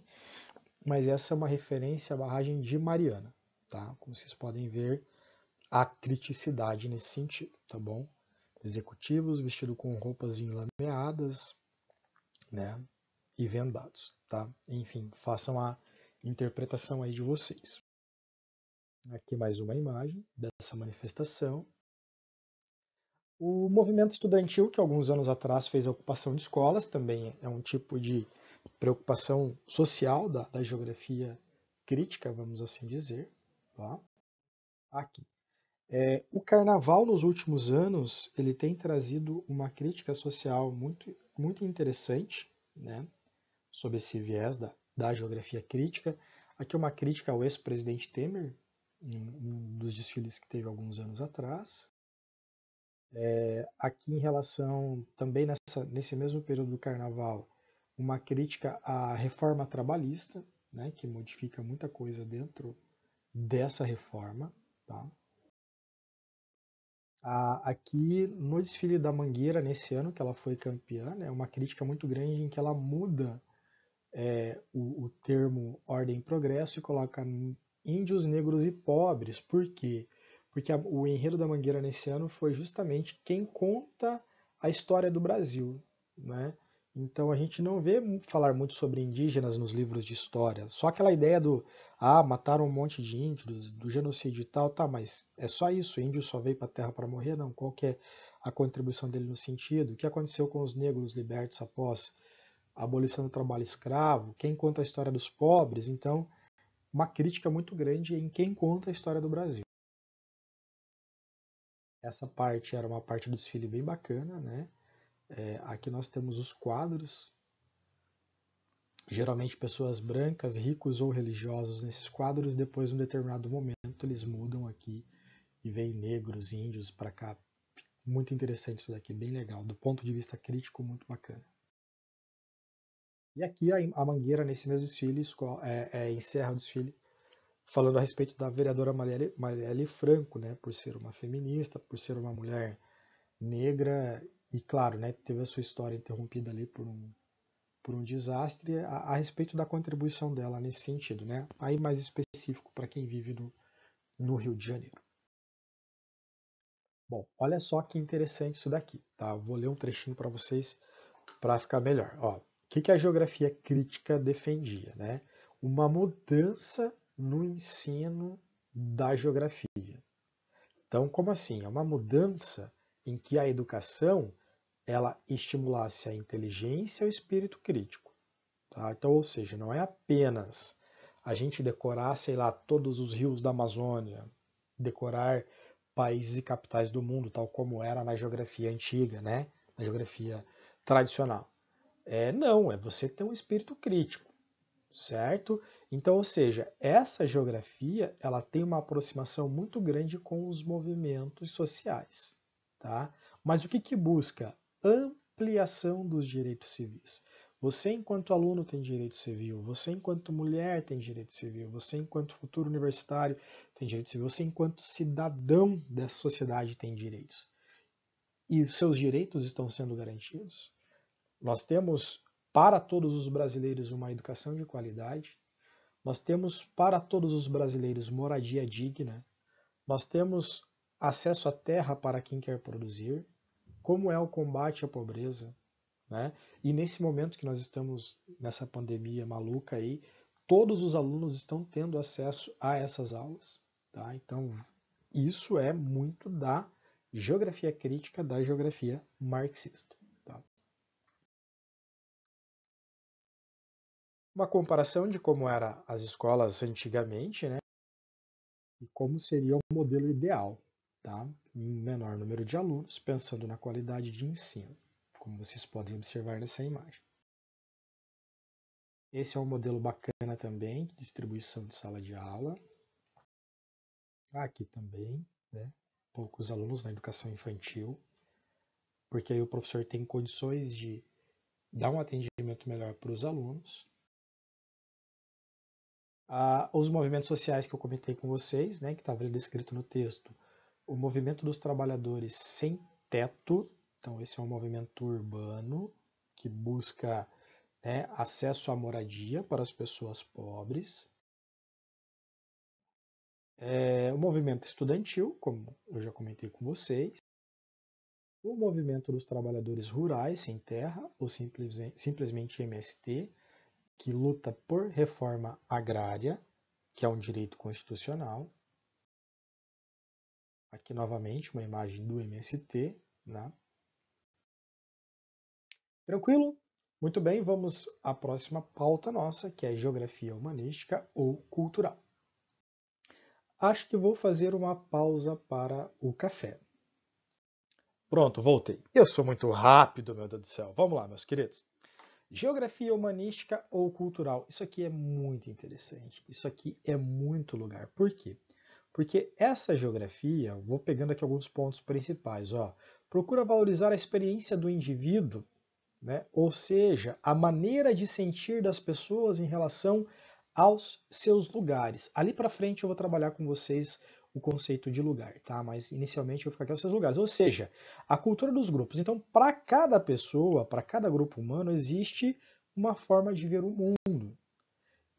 mas essa é uma referência à barragem de Mariana, tá? Como vocês podem ver, há criticidade nesse sentido, tá bom? Executivos vestidos com roupas enlameadas, né? e vendados, tá? Enfim, façam a interpretação aí de vocês. Aqui mais uma imagem dessa manifestação. O movimento estudantil, que alguns anos atrás fez a ocupação de escolas, também é um tipo de preocupação social da geografia crítica, vamos assim dizer. Tá? Aqui. O carnaval nos últimos anos ele tem trazido uma crítica social muito, muito interessante, né, sob esse viés da geografia crítica. Aqui uma crítica ao ex-presidente Temer, um dos desfiles que teve alguns anos atrás. Aqui em relação, também nesse mesmo período do carnaval, uma crítica à reforma trabalhista, né, que modifica muita coisa dentro dessa reforma. Tá? Aqui no desfile da Mangueira, nesse ano que ela foi campeã, é uma crítica muito grande em que ela muda o termo ordem e progresso e coloca índios, negros e pobres. Por quê? Porque o enredo da Mangueira nesse ano foi justamente quem conta a história do Brasil, né? Então a gente não vê falar muito sobre indígenas nos livros de história. Só aquela ideia do mataram um monte de índios, do genocídio e tal, tá, mas é só isso, o índio só veio para a terra para morrer? Não. Qual que é a contribuição dele no sentido? O que aconteceu com os negros libertos após a abolição do trabalho escravo? Quem conta a história dos pobres? Então, uma crítica muito grande em quem conta a história do Brasil. Essa parte era uma parte do desfile bem bacana, né? Aqui nós temos os quadros, geralmente pessoas brancas, ricos ou religiosos nesses quadros, depois de um determinado momento eles mudam aqui e vêm negros, índios para cá. Muito interessante isso daqui, bem legal, do ponto de vista crítico, muito bacana. E aqui a Mangueira, nesse mesmo desfile, encerra o desfile falando a respeito da vereadora Marielle Franco, né, por ser uma feminista, por ser uma mulher negra e, claro, né, teve a sua história interrompida ali por um desastre, a respeito da contribuição dela nesse sentido, né? Aí mais específico para quem vive no Rio de Janeiro. Bom, olha só que interessante isso daqui, tá? Vou ler um trechinho para vocês para ficar melhor. Ó, o que a geografia crítica defendia, né? Uma mudança no ensino da geografia. Então, como assim? É uma mudança em que a educação ela estimulasse a inteligência e o espírito crítico. Tá? Então, ou seja, não é apenas a gente decorar, sei lá, todos os rios da Amazônia, decorar países e capitais do mundo, tal como era na geografia antiga, né? Na geografia tradicional. Não, é você ter um espírito crítico, certo? Então, ou seja, essa geografia ela tem uma aproximação muito grande com os movimentos sociais, tá? Mas o que busca? Ampliação dos direitos civis. Você, enquanto aluno, tem direito civil. Você, enquanto mulher, tem direito civil. Você, enquanto futuro universitário, tem direito civil. Você, enquanto cidadão dessa sociedade, tem direitos. E seus direitos estão sendo garantidos? Nós temos para todos os brasileiros uma educação de qualidade. Nós temos para todos os brasileiros moradia digna. Nós temos acesso à terra para quem quer produzir. Como é o combate à pobreza, né? E nesse momento que nós estamos nessa pandemia maluca aí, todos os alunos estão tendo acesso a essas aulas, tá? Então, isso é muito da geografia crítica, da geografia marxista. Tá? Uma comparação de como eram as escolas antigamente, né? E como seria o modelo ideal, tá? Um menor número de alunos, pensando na qualidade de ensino, como vocês podem observar nessa imagem. Esse é um modelo bacana também, de distribuição de sala de aula. Aqui também, né? Poucos alunos na educação infantil, porque aí o professor tem condições de dar um atendimento melhor para os alunos. Os movimentos sociais que eu comentei com vocês, né, que estava descrito no texto, o movimento dos trabalhadores sem teto, então esse é um movimento urbano que busca, né, acesso à moradia para as pessoas pobres. O movimento estudantil, como eu já comentei com vocês. o Movimento dos Trabalhadores Rurais Sem Terra, ou simplesmente MST, que luta por reforma agrária, que é um direito constitucional. Aqui novamente uma imagem do MST, né? Tranquilo? Muito bem, vamos à próxima pauta nossa, que é Geografia Humanística ou Cultural. Acho que vou fazer uma pausa para o café. Pronto, voltei. Eu sou muito rápido, meu Deus do céu. Vamos lá, meus queridos. Geografia humanística ou cultural. Isso aqui é muito interessante. Isso aqui é muito lugar. Por quê? Porque essa geografia, vou pegando aqui alguns pontos principais, ó, procura valorizar a experiência do indivíduo, né? Ou seja, a maneira de sentir das pessoas em relação aos seus lugares. Ali para frente eu vou trabalhar com vocês o conceito de lugar, tá? Mas inicialmente eu vou ficar aqui aos seus lugares. Ou seja, a cultura dos grupos. Então, para cada pessoa, para cada grupo humano, existe uma forma de ver o mundo.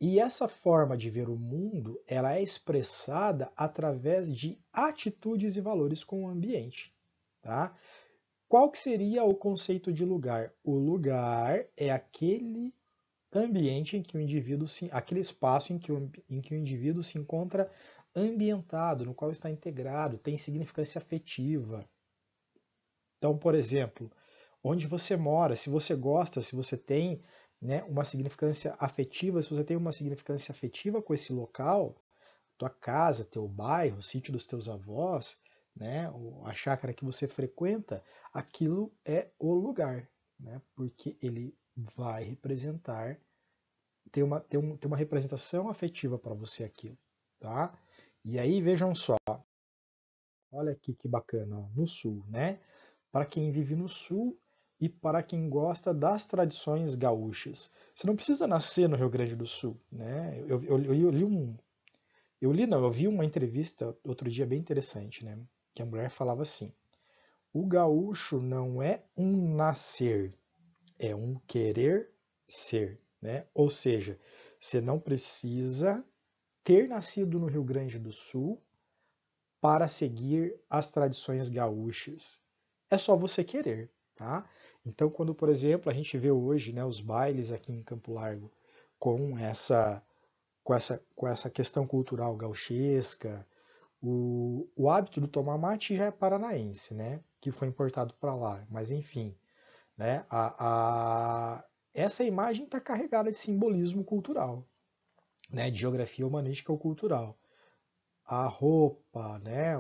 E essa forma de ver o mundo, ela é expressada através de atitudes e valores com o ambiente, tá? Qual que seria o conceito de lugar? O lugar é aquele ambiente em que o indivíduo aquele espaço em que o indivíduo se encontra ambientado, no qual está integrado, tem significância afetiva. Então, por exemplo, onde você mora, se você gosta, se você tem, né, uma significância afetiva, se você tem uma significância afetiva com esse local, tua casa, teu bairro, o sítio dos teus avós, né, a chácara que você frequenta, aquilo é o lugar, né, porque ele vai representar, tem uma representação afetiva para você aquilo, tá? E aí vejam só, olha aqui que bacana, ó, no sul, né? Para quem vive no sul e para quem gosta das tradições gaúchas. Você não precisa nascer no Rio Grande do Sul, né? Eu li eu vi uma entrevista outro dia bem interessante, né? Que a mulher falava assim: o gaúcho não é um nascer, é um querer ser, né? Ou seja, você não precisa ter nascido no Rio Grande do Sul para seguir as tradições gaúchas. É só você querer, tá? Então, quando, por exemplo, a gente vê hoje, né, os bailes aqui em Campo Largo com essa questão cultural gauchesca, o hábito do tomar mate já é paranaense, né? Que foi importado para lá. Mas enfim, né? Essa imagem está carregada de simbolismo cultural, né? De geografia humanística ou cultural. A roupa, né?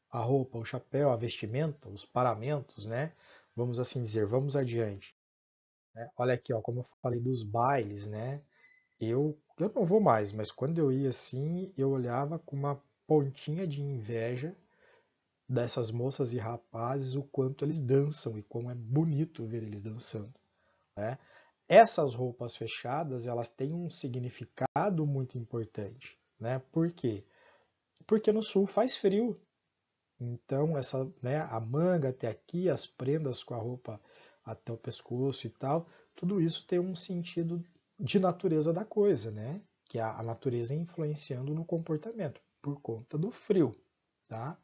A roupa, o chapéu, a vestimenta, os paramentos, né? Vamos assim dizer, vamos adiante. Né? Olha aqui, ó, como eu falei dos bailes, né? Eu não vou mais, mas quando eu ia assim, eu olhava com uma pontinha de inveja dessas moças e rapazes, o quanto eles dançam e como é bonito ver eles dançando, né? Essas roupas fechadas, elas têm um significado muito importante, né? Por quê? Porque no sul faz frio, então essa, né, a manga até aqui, as prendas com a roupa até o pescoço e tal, tudo isso tem um sentido de natureza da coisa, né? Que é a natureza influenciando no comportamento por conta do frio, tá?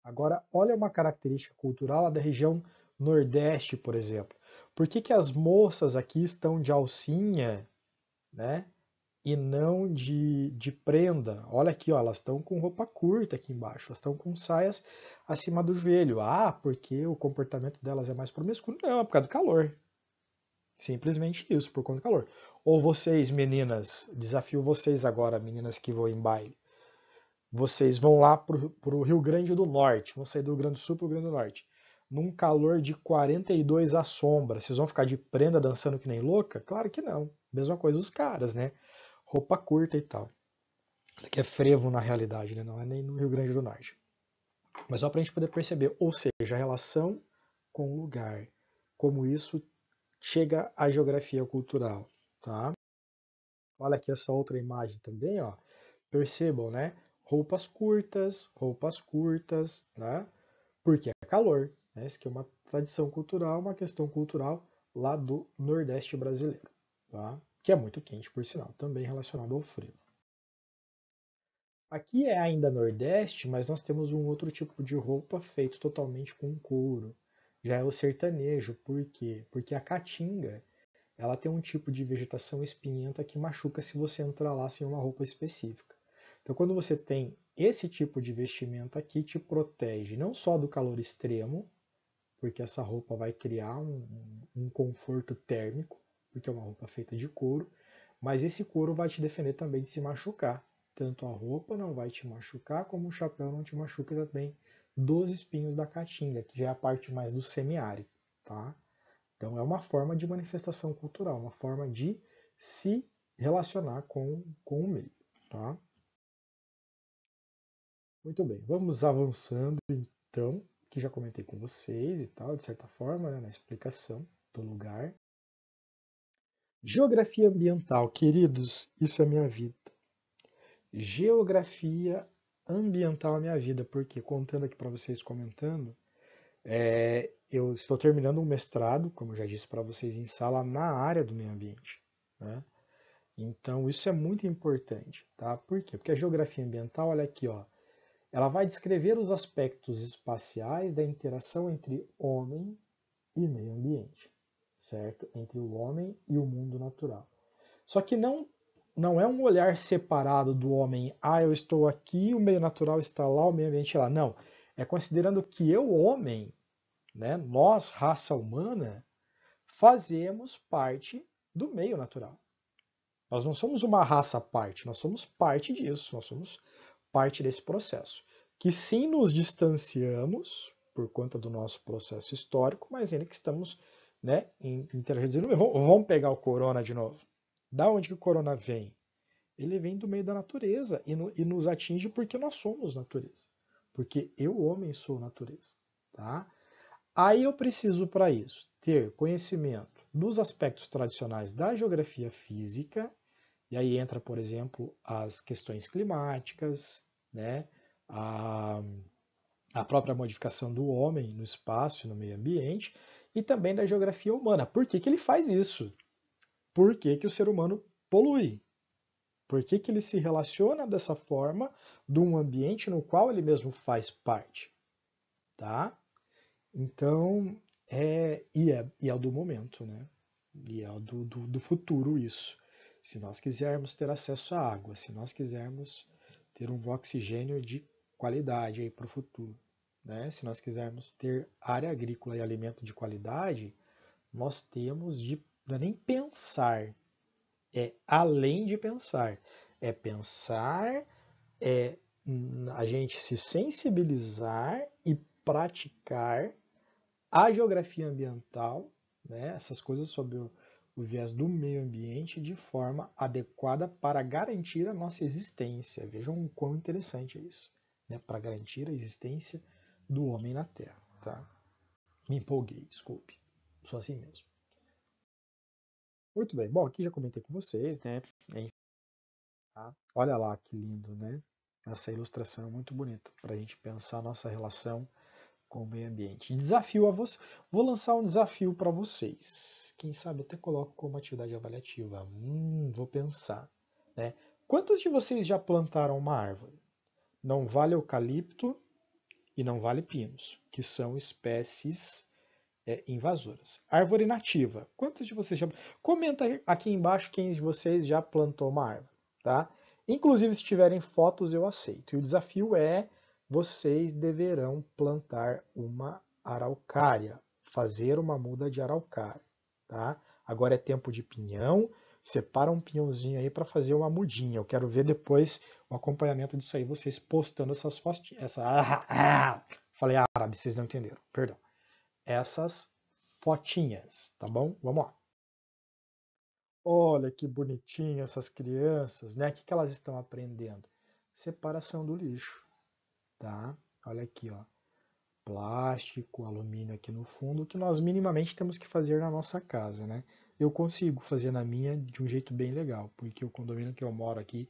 Agora, olha uma característica cultural da região Nordeste, por exemplo. Por que que as moças aqui estão de alcinha, né? E não de prenda? Olha aqui, ó, elas estão com roupa curta aqui embaixo, elas estão com saias acima do joelho. Ah, porque o comportamento delas é mais promíscuo? Não, é por causa do calor. Simplesmente isso, por conta do calor. Ou vocês, meninas, desafio vocês agora, meninas que vão em baile. Vocês vão lá para o Rio Grande do Norte, vão sair do Rio Grande do Sul para o Rio Grande do Norte, num calor de 42 à sombra, vocês vão ficar de prenda dançando que nem louca? Claro que não. Mesma coisa os caras, né? Roupa curta e tal. Isso aqui é frevo na realidade, né? Não é nem no Rio Grande do Norte. Mas só para a gente poder perceber, ou seja, a relação com o lugar, como isso chega à geografia cultural, tá? Olha aqui essa outra imagem também, ó. Percebam, né? Roupas curtas, né? Porque é calor, né? Isso aqui é uma tradição cultural, uma questão cultural lá do Nordeste brasileiro, tá? Que é muito quente, por sinal, também relacionado ao frio. Aqui é ainda Nordeste, mas nós temos um outro tipo de roupa feito totalmente com couro. Já é o sertanejo. Por quê? Porque a caatinga, ela tem um tipo de vegetação espinhenta que machuca se você entrar lá sem uma roupa específica. Então, quando você tem esse tipo de vestimenta aqui, te protege não só do calor extremo, porque essa roupa vai criar um conforto térmico, porque é uma roupa feita de couro, mas esse couro vai te defender também de se machucar. Tanto a roupa não vai te machucar, como o chapéu não te machuca também dos espinhos da caatinga, que já é a parte mais do semiárido, tá? Então é uma forma de manifestação cultural, uma forma de se relacionar com o meio, tá? Muito bem, vamos avançando então, que já comentei com vocês e tal, de certa forma, né, na explicação do lugar. Geografia ambiental, queridos, isso é minha vida. Geografia ambiental é minha vida, porque contando aqui para vocês, comentando, eu estou terminando um mestrado, como eu já disse para vocês em sala, na área do meio ambiente, né? Então isso é muito importante, tá? Por quê? Porque a geografia ambiental, olha aqui, ó, ela vai descrever os aspectos espaciais da interação entre homem e meio ambiente, certo? Entre o homem e o mundo natural. Só que não é um olhar separado do homem, ah, eu estou aqui, o meio natural está lá, o meio ambiente lá. Não, é considerando que eu, homem, né, nós, raça humana, fazemos parte do meio natural. Nós não somos uma raça à parte, nós somos parte disso, nós somos parte desse processo. Que sim nos distanciamos por conta do nosso processo histórico, mas ainda que estamos, né, interagindo. Vamos pegar o corona de novo. Da onde que o corona vem? Ele vem do meio da natureza e nos atinge porque nós somos natureza. Porque eu, homem, sou natureza. Tá? Aí eu preciso, para isso, ter conhecimento dos aspectos tradicionais da geografia física, e aí entra, por exemplo, as questões climáticas, né? a, a própria modificação do homem no espaço e no meio ambiente, e também da geografia humana. Por que, que ele faz isso? Por que, que o ser humano polui? Por que, que ele se relaciona dessa forma de um ambiente no qual ele mesmo faz parte? Tá? Então, e é o do momento, né? E é o do futuro isso. Se nós quisermos ter acesso à água, se nós quisermos ter um oxigênio de qualidade aí para o futuro, né? Se nós quisermos ter área agrícola e alimento de qualidade, nós temos de não é nem pensar, é além de pensar, é pensar, é a gente se sensibilizar e praticar a geografia ambiental, né, essas coisas sobre o viés do meio ambiente de forma adequada para garantir a nossa existência. Vejam o quão interessante é isso, né, para garantir a existência do homem na Terra. Tá? Me empolguei, desculpe. Sou assim mesmo. Muito bem. Bom, aqui já comentei com vocês, né? Tá? Olha lá que lindo, né? Essa ilustração é muito bonita para a gente pensar a nossa relação com o meio ambiente. Desafio a você. Vou lançar um desafio para vocês. Quem sabe até coloco como atividade avaliativa. Vou pensar. Né? Quantos de vocês já plantaram uma árvore? Não vale eucalipto e não vale pinos, que são espécies invasoras. Árvore nativa. Quantos de vocês já... Comenta aqui embaixo quem de vocês já plantou uma árvore. Tá? Inclusive, se tiverem fotos, eu aceito. E o desafio é vocês deverão plantar uma araucária, fazer uma muda de araucária. Tá? Agora é tempo de pinhão, separa um pinhãozinho aí para fazer uma mudinha. Eu quero ver depois o acompanhamento disso aí, vocês postando essas fotinhas. Falei árabe, vocês não entenderam, perdão. Essas fotinhas, tá bom? Vamos lá. Olha que bonitinho essas crianças, né? O que que elas estão aprendendo? Separação do lixo, tá? Olha aqui, ó. Plástico, alumínio aqui no fundo, que nós minimamente temos que fazer na nossa casa, né? Eu consigo fazer na minha de um jeito bem legal, porque o condomínio que eu moro aqui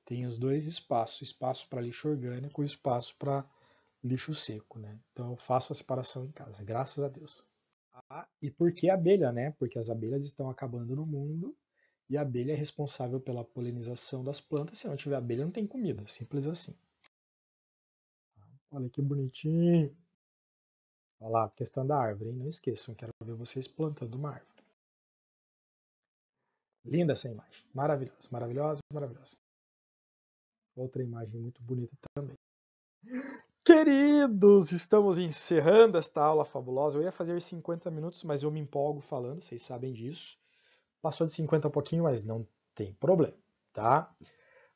tem os dois espaços, espaço para lixo orgânico e espaço para lixo seco, né? Então eu faço a separação em casa, graças a Deus. E por que abelha, né? Porque as abelhas estão acabando no mundo E a abelha é responsável pela polinização das plantas. Se não tiver abelha, não tem comida. Simples assim. Olha que bonitinho. Olha lá, questão da árvore, hein? Não esqueçam, quero ver vocês plantando uma árvore. Linda essa imagem. Maravilhosa, maravilhosa, maravilhosa. Outra imagem muito bonita também. Queridos, estamos encerrando esta aula fabulosa. Eu ia fazer 50 minutos, mas eu me empolgo falando, vocês sabem disso. Passou de 50 um pouquinho, mas não tem problema, tá?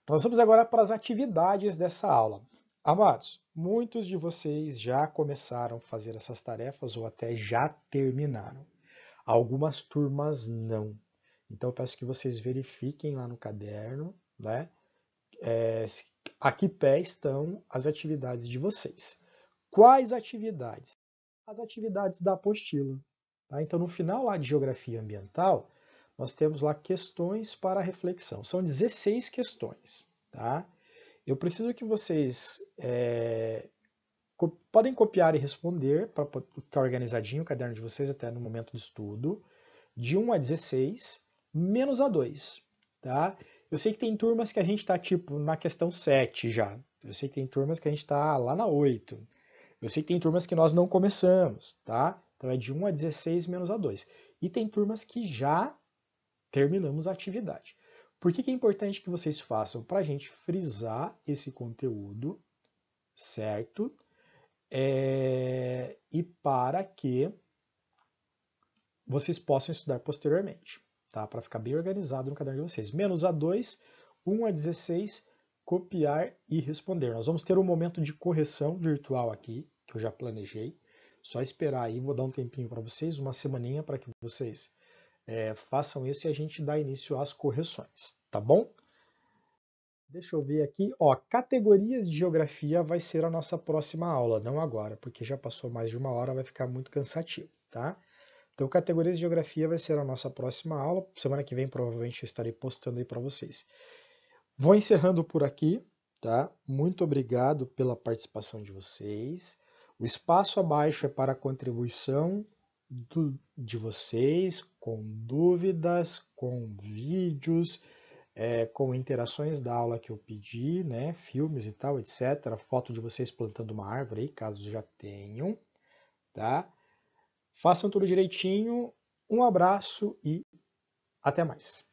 Nós vamos agora para as atividades dessa aula. Amados, muitos de vocês já começaram a fazer essas tarefas ou até já terminaram. Algumas turmas não. Então eu peço que vocês verifiquem lá no caderno, né? A que pé estão as atividades de vocês. Quais atividades? As atividades da apostila. Tá? Então, no final lá de Geografia Ambiental, nós temos lá questões para reflexão. São 16 questões. Tá? Eu preciso que vocês podem copiar e responder para ficar organizadinho o caderno de vocês até no momento do estudo, de 1 a 16, menos a 2. Tá? Eu sei que tem turmas que a gente está tipo na questão 7 já. Eu sei que tem turmas que a gente está lá na 8. Eu sei que tem turmas que nós não começamos, tá? Então é de 1 a 16 menos a 2. E tem turmas que já terminamos a atividade. Por que é importante que vocês façam? Para a gente frisar esse conteúdo, certo? E para que vocês possam estudar posteriormente, tá? Para ficar bem organizado no caderno de vocês. Menos a 2, 1 a 16, copiar e responder. Nós vamos ter um momento de correção virtual aqui, que eu já planejei. Só esperar aí, vou dar um tempinho para vocês, uma semaninha para que vocês façam isso e a gente dá início às correções, tá bom? Deixa eu ver aqui, ó, categorias de geografia vai ser a nossa próxima aula, não agora, porque já passou mais de uma hora, vai ficar muito cansativo, tá? Então, categorias de geografia vai ser a nossa próxima aula. Semana que vem, provavelmente, eu estarei postando aí para vocês. Vou encerrando por aqui, tá? Muito obrigado pela participação de vocês. O espaço abaixo é para a contribuição de vocês, com dúvidas, com vídeos, com interações da aula que eu pedi, né? Filmes e tal, etc. Foto de vocês plantando uma árvore aí, caso já tenham, tá? Façam tudo direitinho. Um abraço e até mais.